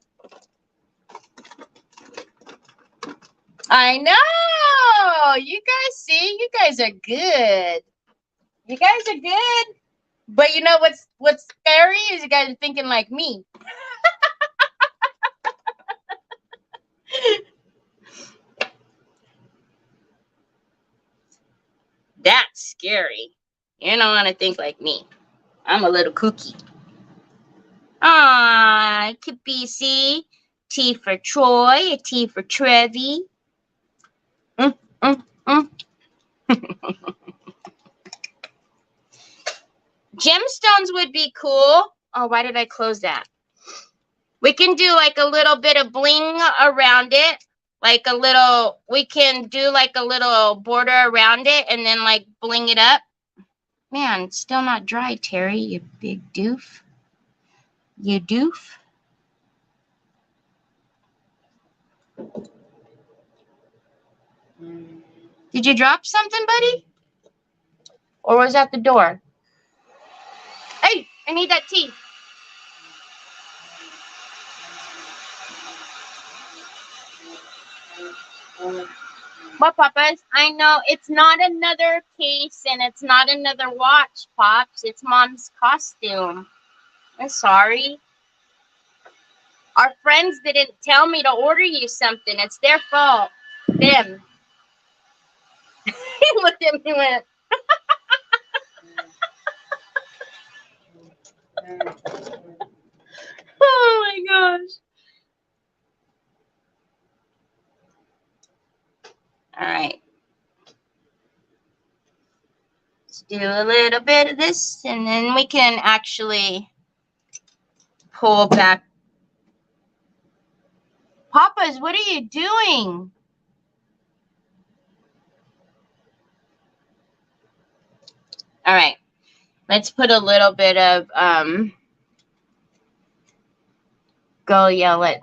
I know. You guys see, you guys are good. You guys are good. But you know what's scary is you guys are thinking like me. That's scary. You don't want to think like me. I'm a little kooky. Ah, could be, see? T for Troy, a T for Trevi. Gemstones would be cool. Oh, why did I close that? We can do like a little bit of bling around it. Like a little, we can do like a little border around it and then like bling it up. Man, it's still not dry, Terry, you big doof. You doof. Did you drop something, buddy? Or was that the door? Hey, I need that tea. What, Papas? I know it's not another case and it's not another watch, Pops. It's Mom's costume. I'm sorry. Our friends didn't tell me to order you something. It's their fault. Them. He looked at me and went. Oh my gosh. All right. Let's do a little bit of this and then we can actually pull back. Papas, what are you doing? All right. Let's put a little bit of go yell at.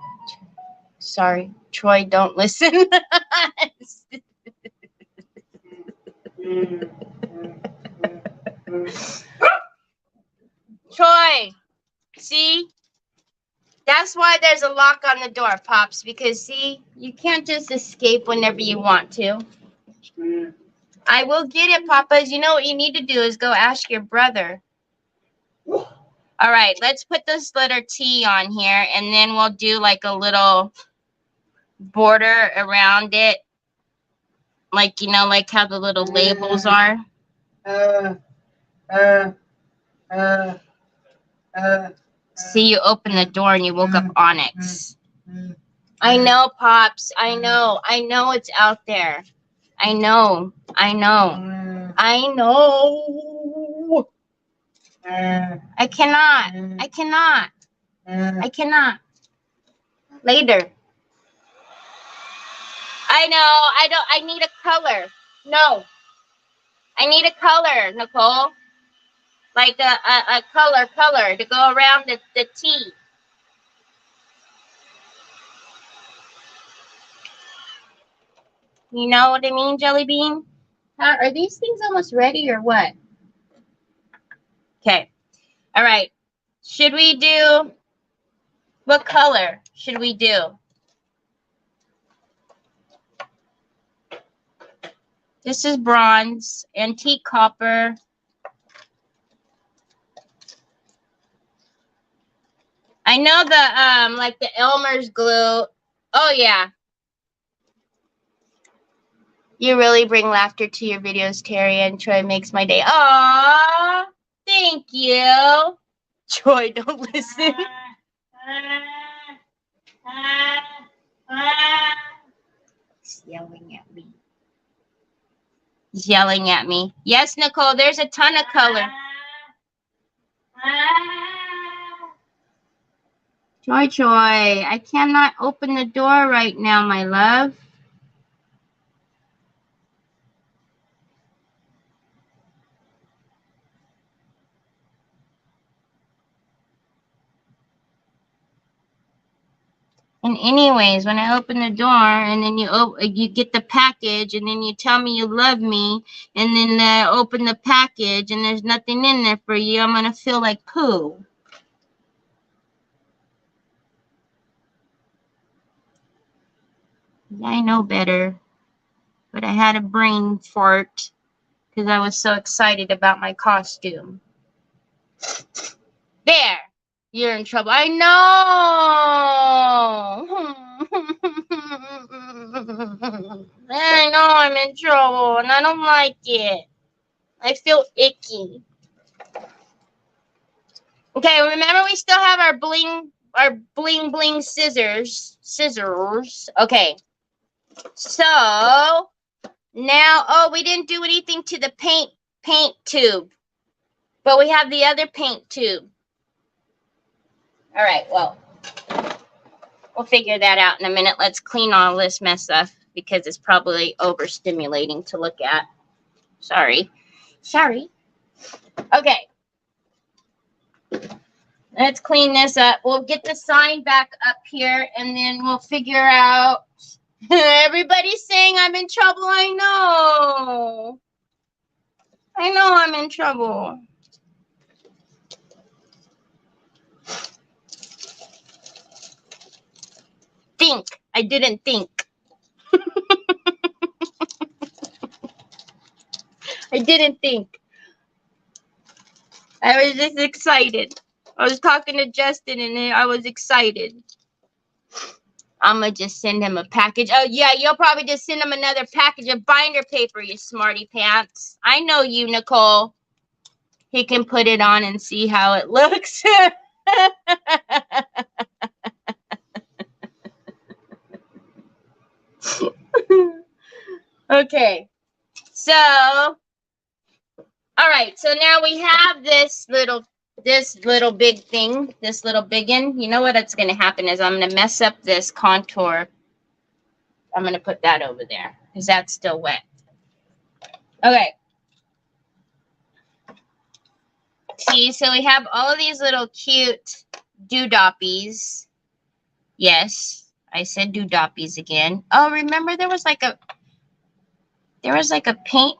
Sorry, Troy, don't listen. Troy, see? That's why there's a lock on the door, Pops, because see, you can't just escape whenever you want to. I will get it, Papas. You know what you need to do is go ask your brother. All right, let's put this letter T on here, and then we'll do like a little border around it. Like, you know, like how the little labels are. See, you open the door and you woke up Onyx. I know, Pops. I know. I know it's out there. I know. I know. I know. I cannot. I cannot. I cannot. Later. I know. I need a color. No. I need a color, Nicole. Like a color to go around the T. You know what I mean, Jelly Bean? Are these things almost ready or what? Okay. All right. Should we do, what color should we do? This is bronze, antique copper. I know the, like the Elmer's glue. Oh, yeah. You really bring laughter to your videos, Terry, and Troy makes my day. Aww, thank you. Troy, don't listen. He's yelling at me. He's yelling at me. Yes, Nicole, there's a ton of color. Joy, I cannot open the door right now, my love. And anyways, when I open the door and then you get the package and then you tell me you love me and then I open the package and there's nothing in there for you, I'm going to feel like poo. I know better, but I had a brain fart because I was so excited about my costume. There, you're in trouble. I know. I know I'm in trouble and I don't like it. I feel icky. Okay, remember we still have our bling scissors. Okay. So now, oh, we didn't do anything to the paint tube. But we have the other paint tube. All right, well, we'll figure that out in a minute. Let's clean all this mess up because it's probably overstimulating to look at. Sorry. Okay. Let's clean this up. We'll get the sign back up here and then we'll figure out. Everybody's saying I'm in trouble. I know I'm in trouble. Think. I didn't think. I didn't think. I was just excited. I was talking to Justin and I was excited. I'm going to just send him a package. Oh, yeah, you'll probably just send him another package of binder paper, you smarty pants. I know you, Nicole. He can put it on and see how it looks. Okay. So, all right. So now we have this little big thing, this little biggin. You know what it's going to happen is I'm going to mess up this contour. I'm going to put that over there because that's still wet. Okay. See, so we have all of these little cute doodoppies. Yes, I said doodoppies again. Oh, remember there was like a paint.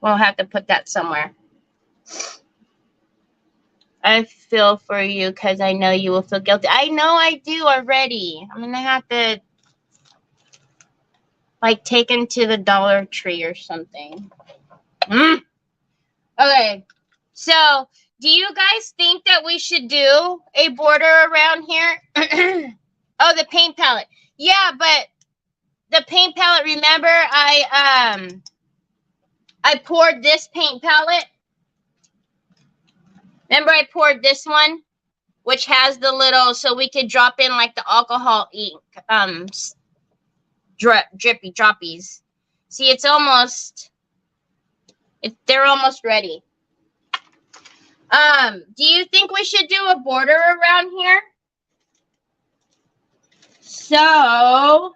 We'll have to put that somewhere. I feel for you because I know you will feel guilty. I know I do already. I'm going to have to like take him to the Dollar Tree or something. Okay. So, do you guys think that we should do a border around here? Oh, the paint palette. Yeah, but the paint palette, remember I poured this paint palette. Remember I poured this one, which has the little, so we could drop in like the alcohol ink, drippy droppies. See, they're almost ready. Do you think we should do a border around here? So,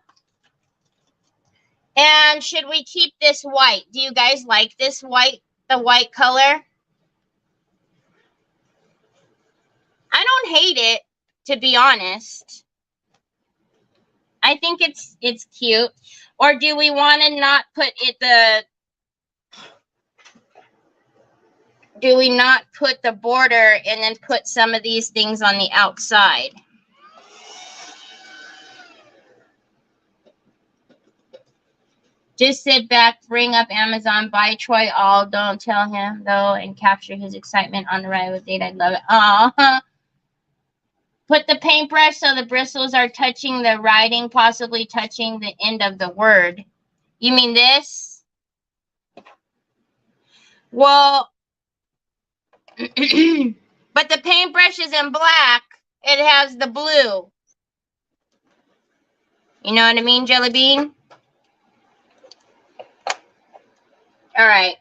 and should we keep this white? Do you guys like this white, the white color? I don't hate it, to be honest. I think it's cute. Or do we want to not put it do we not put the border and then put some of these things on the outside? Just sit back, bring up Amazon, buy Troy all. Don't tell him, though, and capture his excitement on the ride with date. I'd love it. Put the paintbrush so the bristles are touching the writing, possibly touching the end of the word. You mean this? Well, but the paintbrush is in black. It has the blue. You know what I mean, Jelly Bean? All right.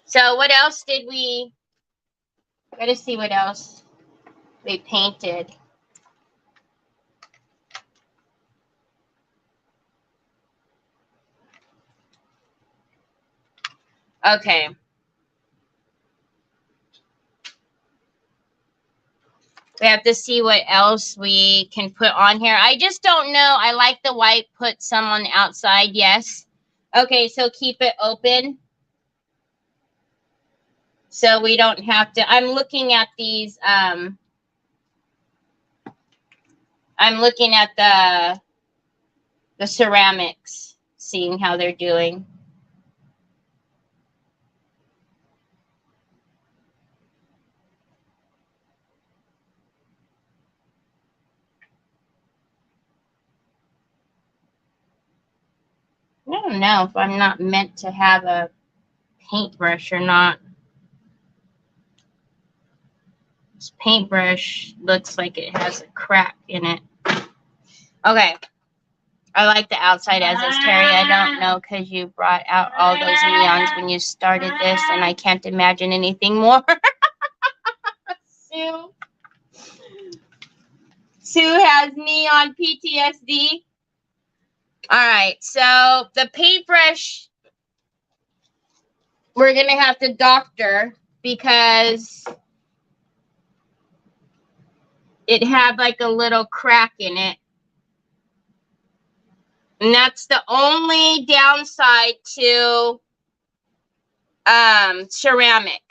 So what else did we... Gotta see what else we painted. Okay. We have to see what else we can put on here. I just don't know. I like the white. Put some on the outside. Yes. Okay, so keep it open. So we don't have to. I'm looking at these. I'm looking at the ceramics, seeing how they're doing. I don't know if I'm not meant to have a paintbrush or not. This paintbrush looks like it has a crack in it. Okay. I like the outside as is, Terry. I don't know because you brought out all those neons when you started this, and I can't imagine anything more. Sue. Sue has neon PTSD. All right, so the paintbrush, we're going to have to doctor because it had like a little crack in it. And that's the only downside to ceramic,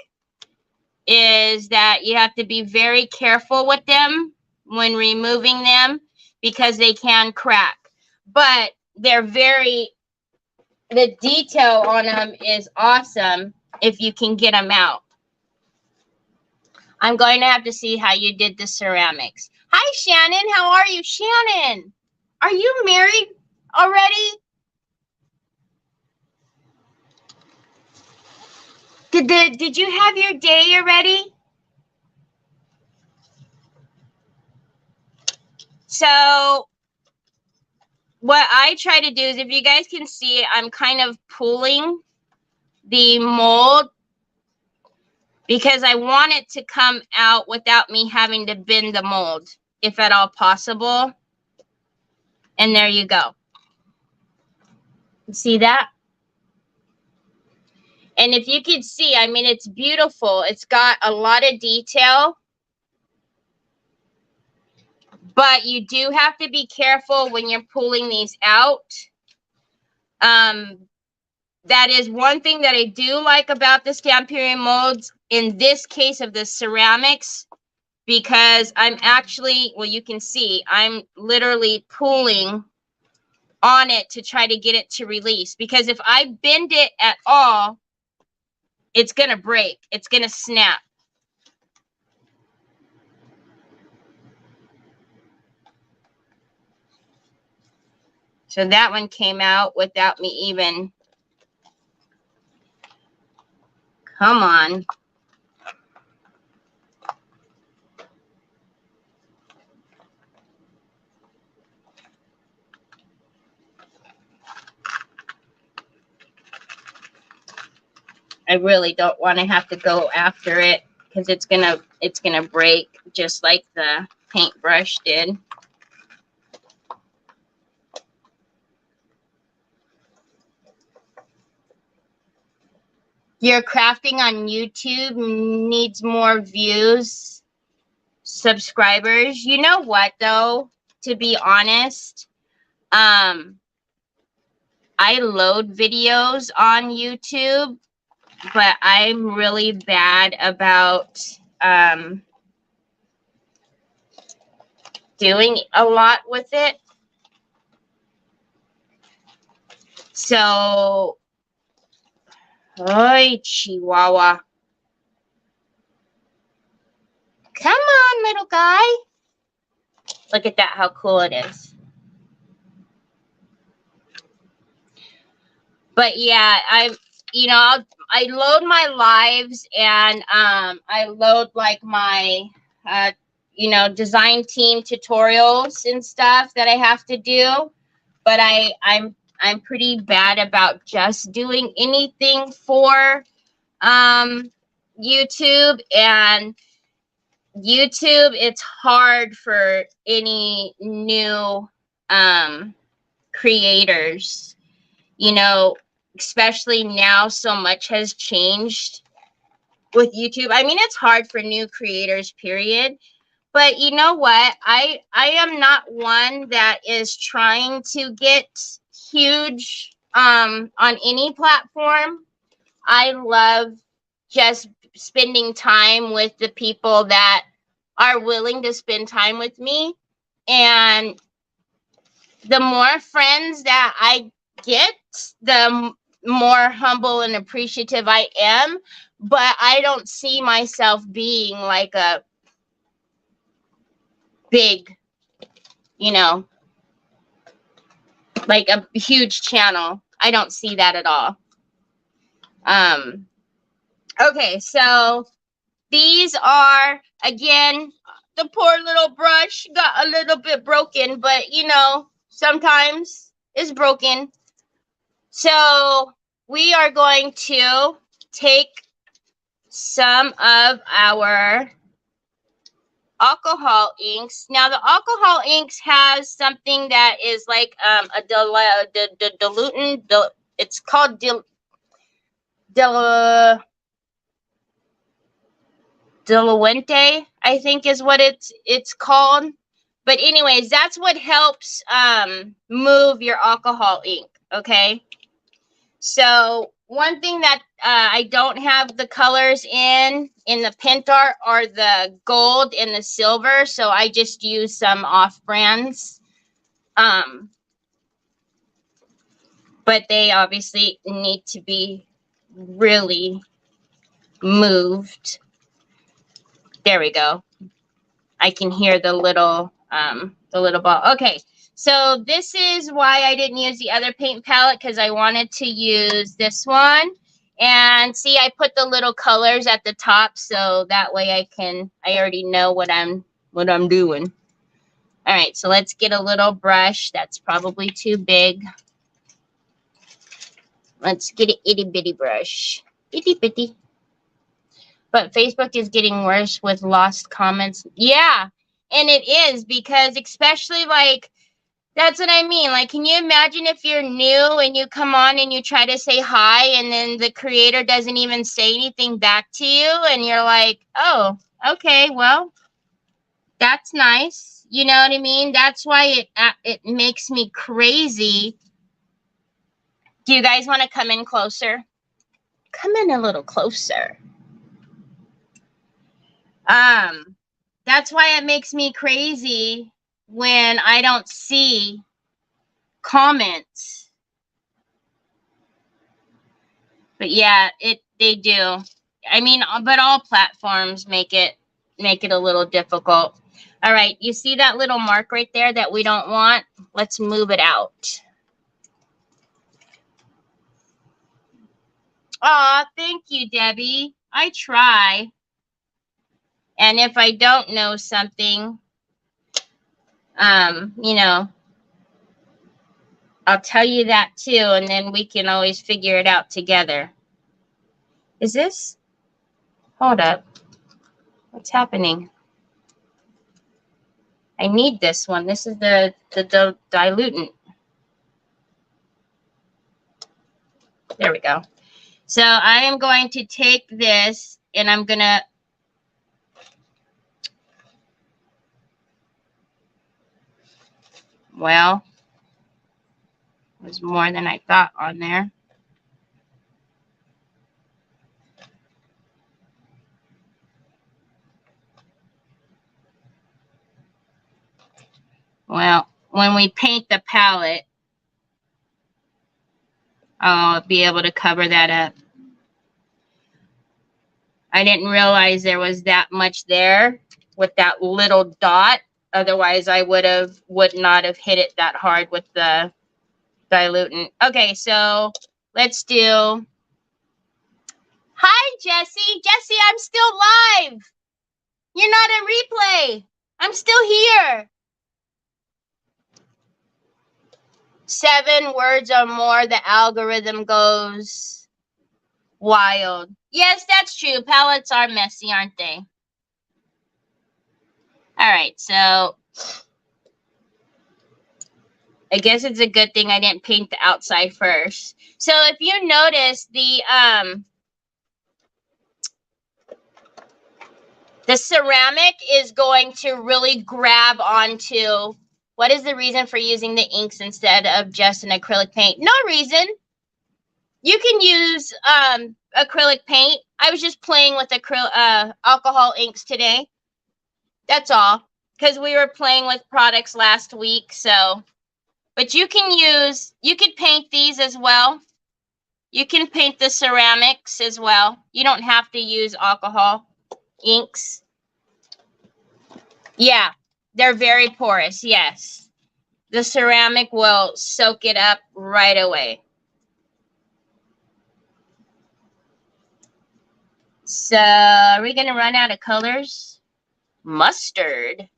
is that you have to be very careful with them when removing them because they can crack. But they're the detail on them is awesome if you can get them out. I'm going to have to see how you did the ceramics. Hi, Shannon. How are you? Shannon, are you married already? Did you have your day already? So what I try to do is, if you guys can see, I'm kind of pulling the mold because I want it to come out without me having to bend the mold, if at all possible. And there you go. See that? And if you could see, I mean, it's beautiful. It's got a lot of detail. But you do have to be careful when you're pulling these out. That is one thing that I do like about the Stamperium molds, in this case of the ceramics, because I'm actually, well, you can see, I'm literally pulling on it to try to get it to release. Because if I bend it at all, it's going to break. It's going to snap. So that one came out without me even. Come on. I really don't want to have to go after it because it's gonna break just like the paintbrush did. Your crafting on YouTube needs more views, subscribers. You know what, though? To be honest, I load videos on YouTube, but I'm really bad about doing a lot with it. So, oi, Chihuahua. Come on, little guy. Look at that, how cool it is. But yeah, I load my lives, and I load like my design team tutorials and stuff that I have to do. But I'm pretty bad about just doing anything for YouTube. And YouTube, it's hard for any new creators, especially now. So much has changed with YouTube. I mean, it's hard for new creators, period. But you know what? I am not one that is trying to get huge on any platform. I love just spending time with the people that are willing to spend time with me. And the more friends that I get, the more humble and appreciative I am. But I don't see myself being like a big, like a huge channel. I don't see that at all. Okay, so these are, again, the poor little brush got a little bit broken, but sometimes it's broken. So we are going to take some of our alcohol inks. Now the alcohol inks has something that is like a dilutant. It's called diluente, I think is what it's called. But anyways, that's what helps move your alcohol ink. Okay, so one thing that I don't have the colors in the Pentart are the gold and the silver, so I just use some off brands. But they obviously need to be really moved. There we go. I can hear the little ball. Okay, so this is why I didn't use the other paint palette, because I wanted to use this one. And see, I put the little colors at the top, so that way I already know what I'm doing. All right, so let's get a little brush. That's probably too big. Let's get an itty bitty brush. Itty bitty. But Facebook is getting worse with lost comments. Yeah, and it is, because especially like, that's what I mean. Like, can you imagine if you're new and you come on and you try to say hi, and then the creator doesn't even say anything back to you, and you're like, oh, okay, well, that's nice. You know what I mean? That's why it makes me crazy. Do you guys want to come in closer? Come in a little closer. That's why it makes me crazy when I don't see comments. But yeah, they do. I mean, but all platforms make it a little difficult. All right, you see that little mark right there that we don't want? Let's move it out. Aw, thank you, Debbie. I try. And if I don't know something, I'll tell you that too, and then we can always figure it out together. Is this? Hold up. What's happening? I need this one. This is the dilutant. There we go. So I am going to take this and I'm going to well, there's more than I thought on there. Well, when we paint the palette, I'll be able to cover that up. I didn't realize there was that much there with that little dot. Otherwise, I would not have hit it that hard with the dilutant. Okay, so let's do. Hi, Jesse. Jesse, I'm still live. You're not in replay. I'm still here. 7 words or more, the algorithm goes wild. Yes, that's true. Palettes are messy, aren't they? All right, so I guess it's a good thing I didn't paint the outside first. So if you notice, the ceramic is going to really grab onto. What is the reason for using the inks instead of just an acrylic paint? No reason. You can use acrylic paint. I was just playing with alcohol inks today. That's all. Because we were playing with products last week, so. But you could paint these as well. You can paint the ceramics as well. You don't have to use alcohol inks. Yeah, they're very porous, yes. The ceramic will soak it up right away. So, are we going to run out of colors? Mustard.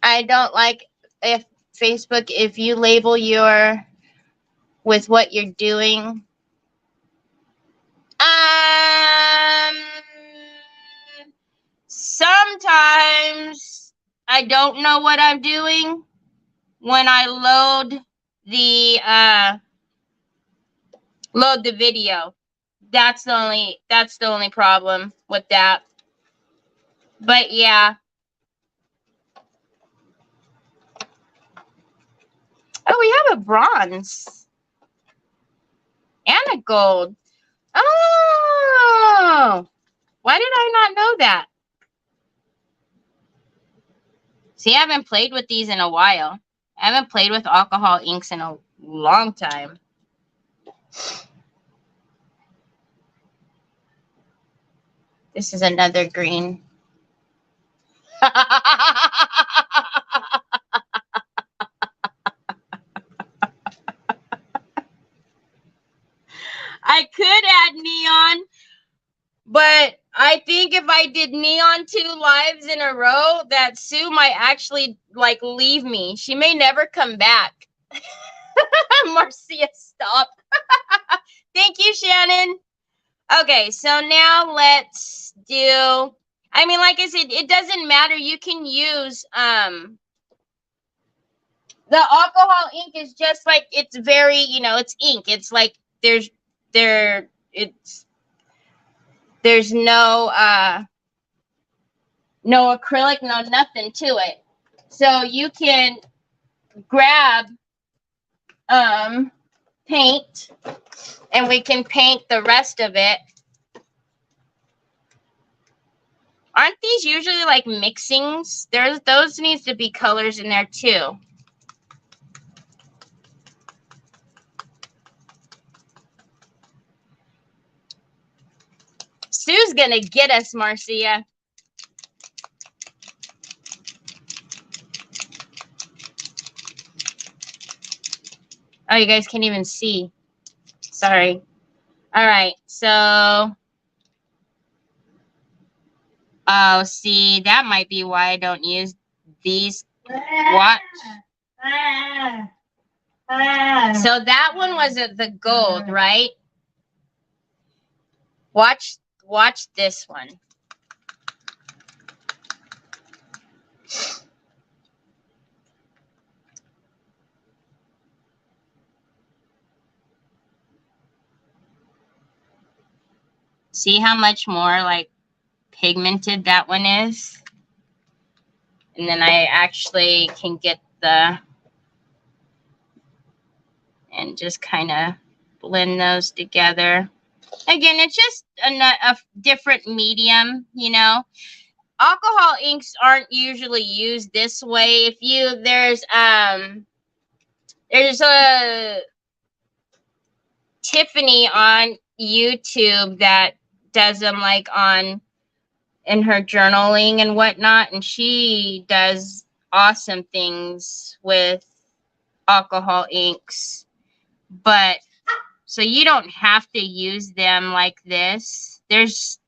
I don't like if Facebook, if you label with what you're doing. Sometimes I don't know what I'm doing when I load the video. That's the only problem with that. But yeah. Oh, we have a bronze and a gold. Oh, why did I not know that? See, I haven't played with these in a while. I haven't played with alcohol inks in a long time. This is another green. I could add neon, but I think if I did neon 2 lives in a row, that Sue might actually like leave me. She may never come back. Marcia, stop. Thank you, Shannon. Okay, so now let's do. I mean, like I said, it doesn't matter. You can use the alcohol ink is just like it's very, it's ink. It's like there's no no acrylic, no nothing to it. So you can grab paint and we can paint the rest of it. Aren't these usually like mixings? Those needs to be colors in there too. Sue's gonna get us, Marcia. Oh, you guys can't even see. Sorry. All right, so. Oh, see, that might be why I don't use these. Watch. So that one was the gold, right? Watch this one. See how much more like pigmented that one is? And then I actually can get the, and just kind of blend those together. Again, it's just a different medium, you know. Alcohol inks aren't usually used this way. If you, there's a Tiffany on YouTube that does them like on in her journaling and whatnot, and she does awesome things with alcohol inks. But so you don't have to use them like this. There's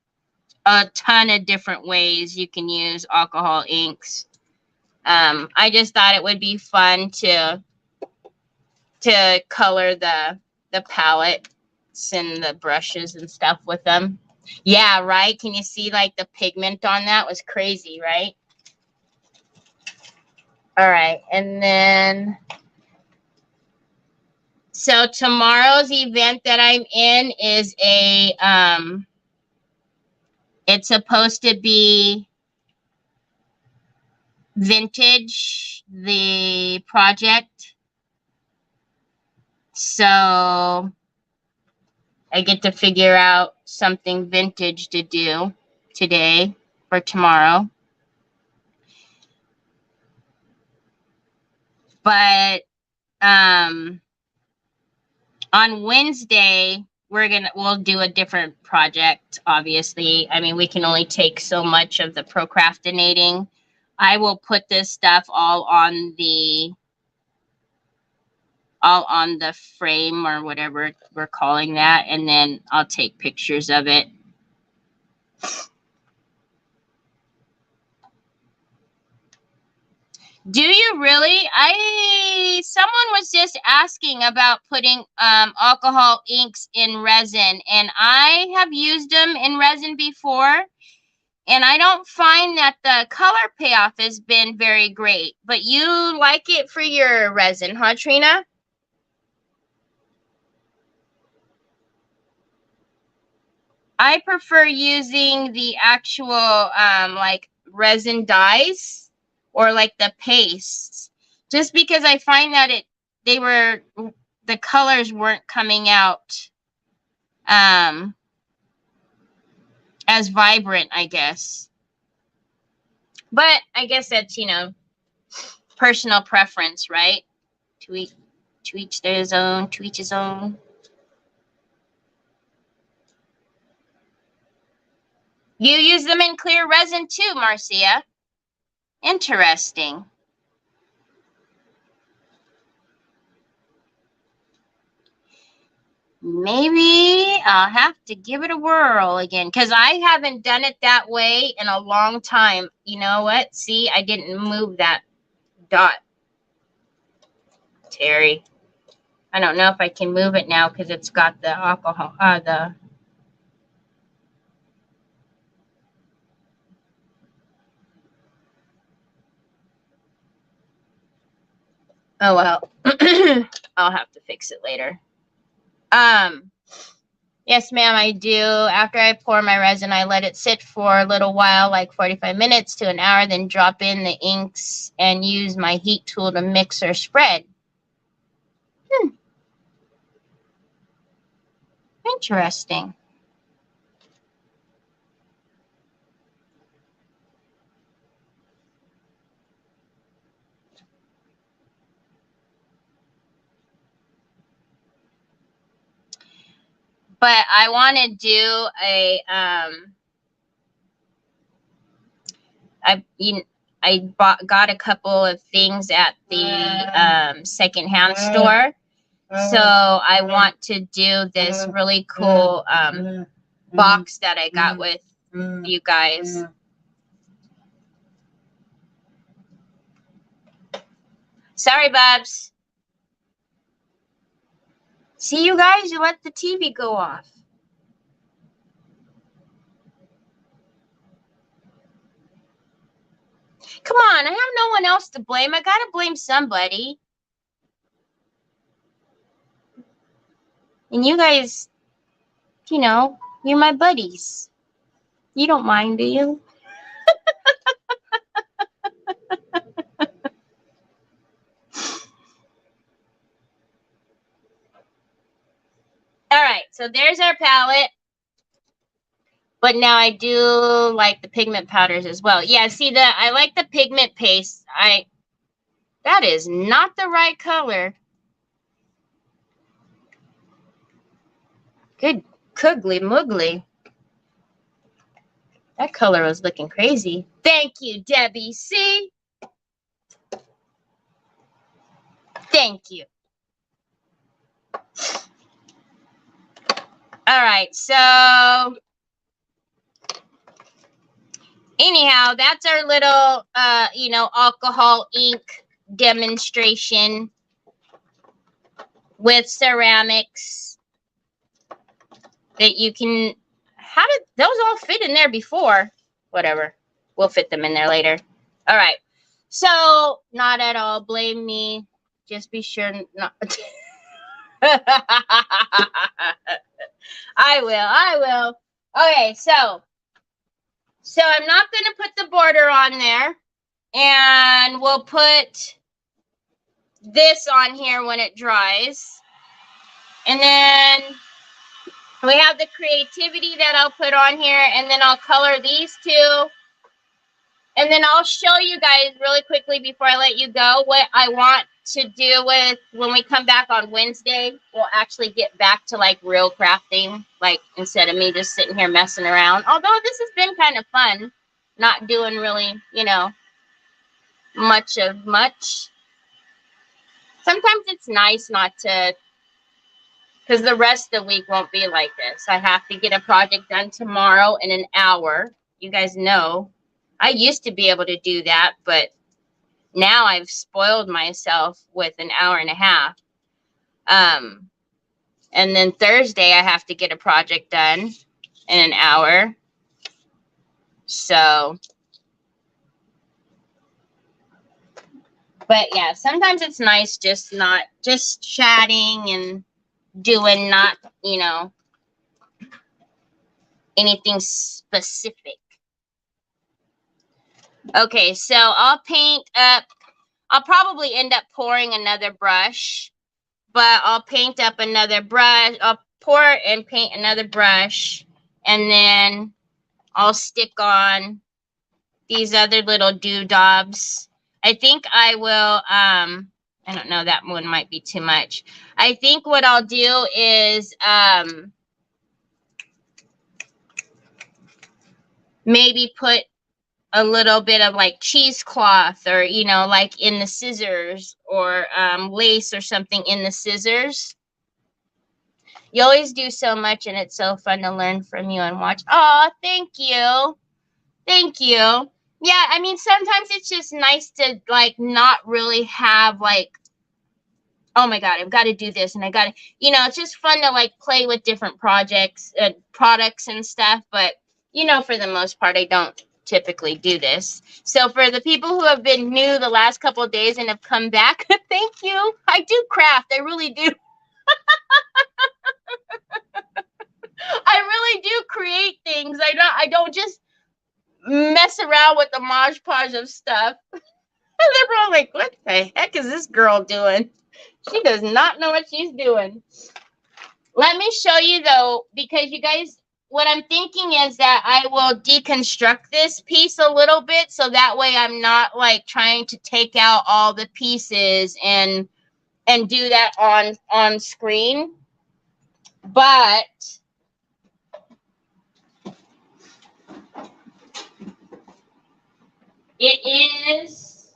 a ton of different ways you can use alcohol inks. I just thought it would be fun to color the palettes and the brushes and stuff with them. Yeah, right? Can you see like the pigment on that was crazy, right? All right, and then so tomorrow's event that I'm in is a it's supposed to be vintage, the project. So I get to figure out something vintage to do today for tomorrow. But on Wednesday, we'll do a different project, obviously. I mean, we can only take so much of the procrastinating. I will put this stuff all on the frame or whatever we're calling that, and then I'll take pictures of it. Do you really? Someone was just asking about putting alcohol inks in resin, and I have used them in resin before, and I don't find that the color payoff has been very great. But you like it for your resin, huh, Trina? I prefer using the actual like resin dyes or like the pastes, just because I find that the colors weren't coming out as vibrant, I guess. But I guess that's, you know, personal preference, right? To each his own, to each his own. You use them in clear resin too, Marcia. Interesting. Maybe I'll have to give it a whirl again, because I haven't done it that way in a long time. You know what? See, I didn't move that dot, Terry. I don't know if I can move it now because it's got the alcohol, oh well. I'll have to fix it later. Yes, ma'am, I do. After I pour my resin, I let it sit for a little while, like 45 minutes to an hour, then drop in the inks and use my heat tool to mix or spread. Interesting. But I want to do a got a couple of things at the secondhand store. So I want to do this really cool box that I got with you guys. Sorry, Bubs. See, you guys, you let the TV go off. Come on, I have no one else to blame. I gotta blame somebody. And you guys, you know, You're my buddies. You don't mind, do you? All right, so there's our palette. But now I do like the pigment powders as well. Yeah, see, I like the pigment paste. That is not the right color. Good cuggly muggly. That color was looking crazy. Thank you, Debbie. See? Thank you. All right, so anyhow, that's our little, alcohol ink demonstration with ceramics that you can. How did those all fit in there before? Whatever. We'll fit them in there later. All right. So, not at all. Blame me. Just be sure not. I will. Okay, so I'm not going to put the border on there. And we'll put this on here when it dries. And then we have the creativity that I'll put on here. And then I'll color these two. And then I'll show you guys really quickly before I let you go what I want to do with when we come back on Wednesday. We'll actually get back to like real crafting, like instead of me just sitting here messing around. Although this has been kind of fun, not doing really, much. Sometimes it's nice not to, because the rest of the week won't be like this. I have to get a project done tomorrow in an hour. You guys know. I used to be able to do that, but now I've spoiled myself with an hour and a half. And then Thursday, I have to get a project done in an hour. So, but yeah, sometimes it's nice just chatting and doing not, anything specific. Okay, so I'll paint up. I'll probably end up pouring another brush, but I'll paint up another brush. I'll pour and paint another brush, and then I'll stick on these other little doodobs. I think I will, I don't know, that one might be too much. I think what I'll do is maybe put a little bit of like cheesecloth or, like in the scissors or lace or something in the scissors. You always do so much and it's so fun to learn from you and watch. Oh, thank you. Thank you. Yeah, I mean, sometimes it's just nice to like not really have like, oh my God, I've got to do this and I got to, it's just fun to like play with different products and stuff. But, for the most part, I don't typically do this. So for the people who have been new the last couple of days and have come back, thank you. I do craft. I really do. I really do create things. I don't just mess around with the Mod Podge of stuff. And they're probably like, what the heck is this girl doing? She does not know what she's doing. Let me show you though, because you guys, what I'm thinking is that I will deconstruct this piece a little bit so that way I'm not like trying to take out all the pieces and do that on screen. But it is,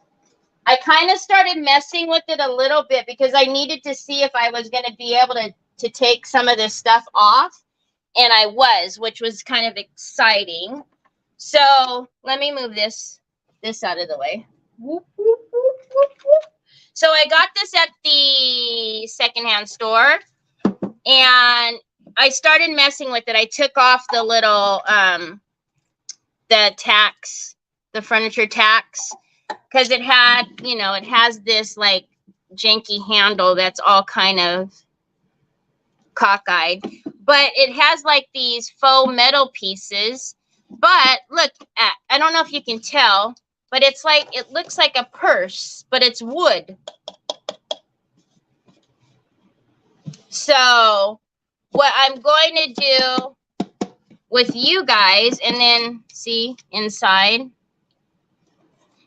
I kind of started messing with it a little bit because I needed to see if I was going to be able to take some of this stuff off. And I was, which was kind of exciting. So let me move this out of the way. Whoop, whoop, whoop, whoop, whoop. So I got this at the secondhand store. And I started messing with it. I took off the little, the tacks, the furniture tacks. Because it had, it has this like janky handle that's all kind of cockeyed. but it has like these faux metal pieces. But look at, I don't know if you can tell, but it's like, it looks like a purse, but it's wood. So what I'm going to do with you guys, and then see inside.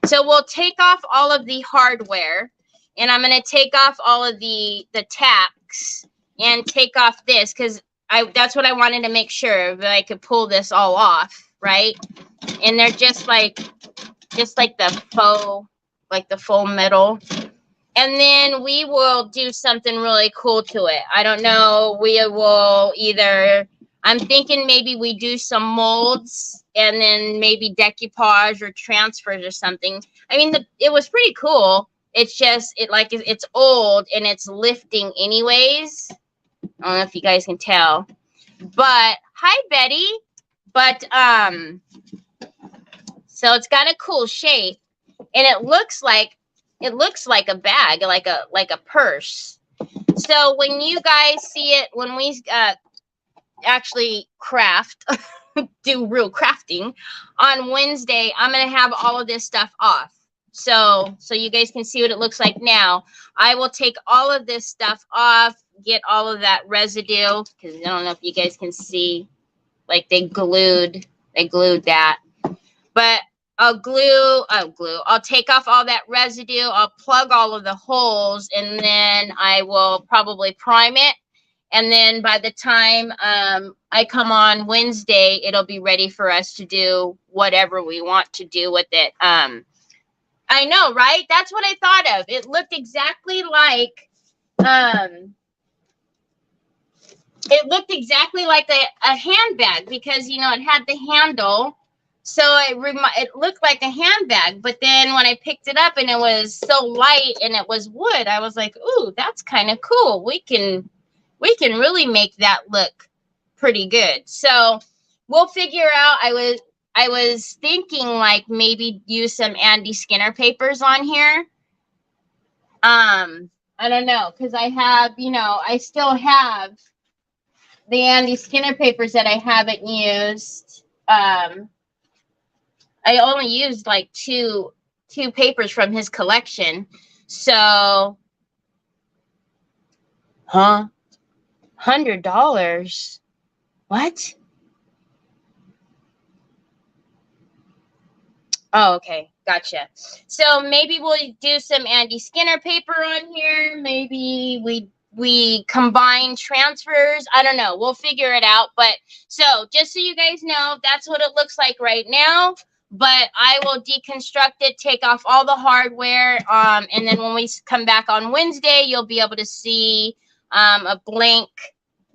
So we'll take off all of the hardware, and I'm going to take off all of the tacks and take off this, because that's what I wanted to make sure that I could pull this all off, right? And they're just like the faux metal. And then we will do something really cool to it. I don't know. We will either, I'm thinking maybe we do some molds and then maybe decoupage or transfers or something. I mean, it was pretty cool. It's just, it's old and it's lifting anyways. I don't know if you guys can tell. But, hi, Betty. But, so it's got a cool shape. And it looks like a bag, like a purse. So when you guys see it, when we actually craft, do real crafting on Wednesday, I'm gonna have all of this stuff off. So you guys can see what it looks like now. I will take all of this stuff off, get all of that residue, because I don't know if you guys can see, like they glued that. But I'll take off all that residue. I'll plug all of the holes, and then I will probably prime it. And then by the time I come on Wednesday, it'll be ready for us to do whatever we want to do with it. I know, right? That's what I thought of. It looked exactly like a handbag, because, you know, it had the handle. So it looked like a handbag, but then when I picked it up and it was so light and it was wood, I was like, ooh, that's kind of cool. We can really make that look pretty good. So we'll figure out. I was thinking like maybe use some Andy Skinner papers on here. I don't know, because I have, you know, I still have the Andy Skinner papers that I haven't used. I only used like two papers from his collection. So, $100. What? Oh, okay. Gotcha. So maybe we'll do some Andy Skinner paper on here. Maybe we combine transfers. I don't know. We'll figure it out. But so just so you guys know, that's what it looks like right now. But I will deconstruct it, take off all the hardware, and then when we come back on Wednesday, you'll be able to see a blank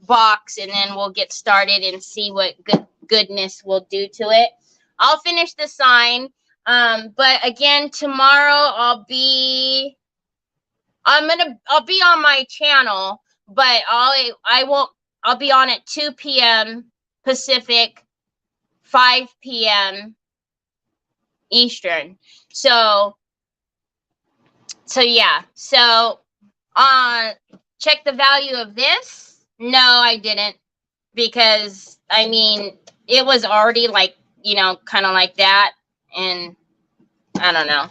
box, and then we'll get started and see what goodness we'll do to it. I'll finish the sign, but again, tomorrow I'll be on my channel, but I'll be on at 2 p.m. Pacific, 5 p.m. Eastern. So yeah. So check the value of this. No, I didn't, because I mean it was already like, you know, kind of like that, and I don't know.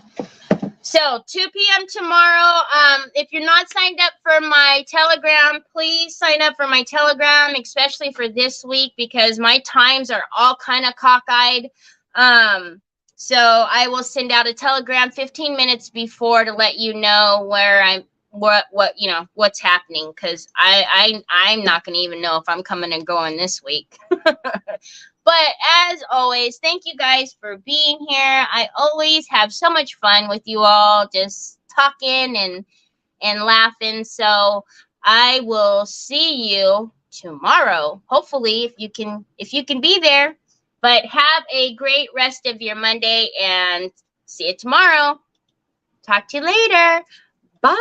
So 2 p.m. tomorrow. If you're not signed up for my Telegram, please sign up for my Telegram, especially for this week, because my times are all kind of cockeyed. So I will send out a telegram 15 minutes before to let you know where what's happening, because I'm not going to even know if I'm coming and going this week. But as always, thank you guys for being here. I always have so much fun with you all, just talking and laughing. So I will see you tomorrow. Hopefully, if you can be there. But have a great rest of your Monday, and see you tomorrow. Talk to you later. Bye.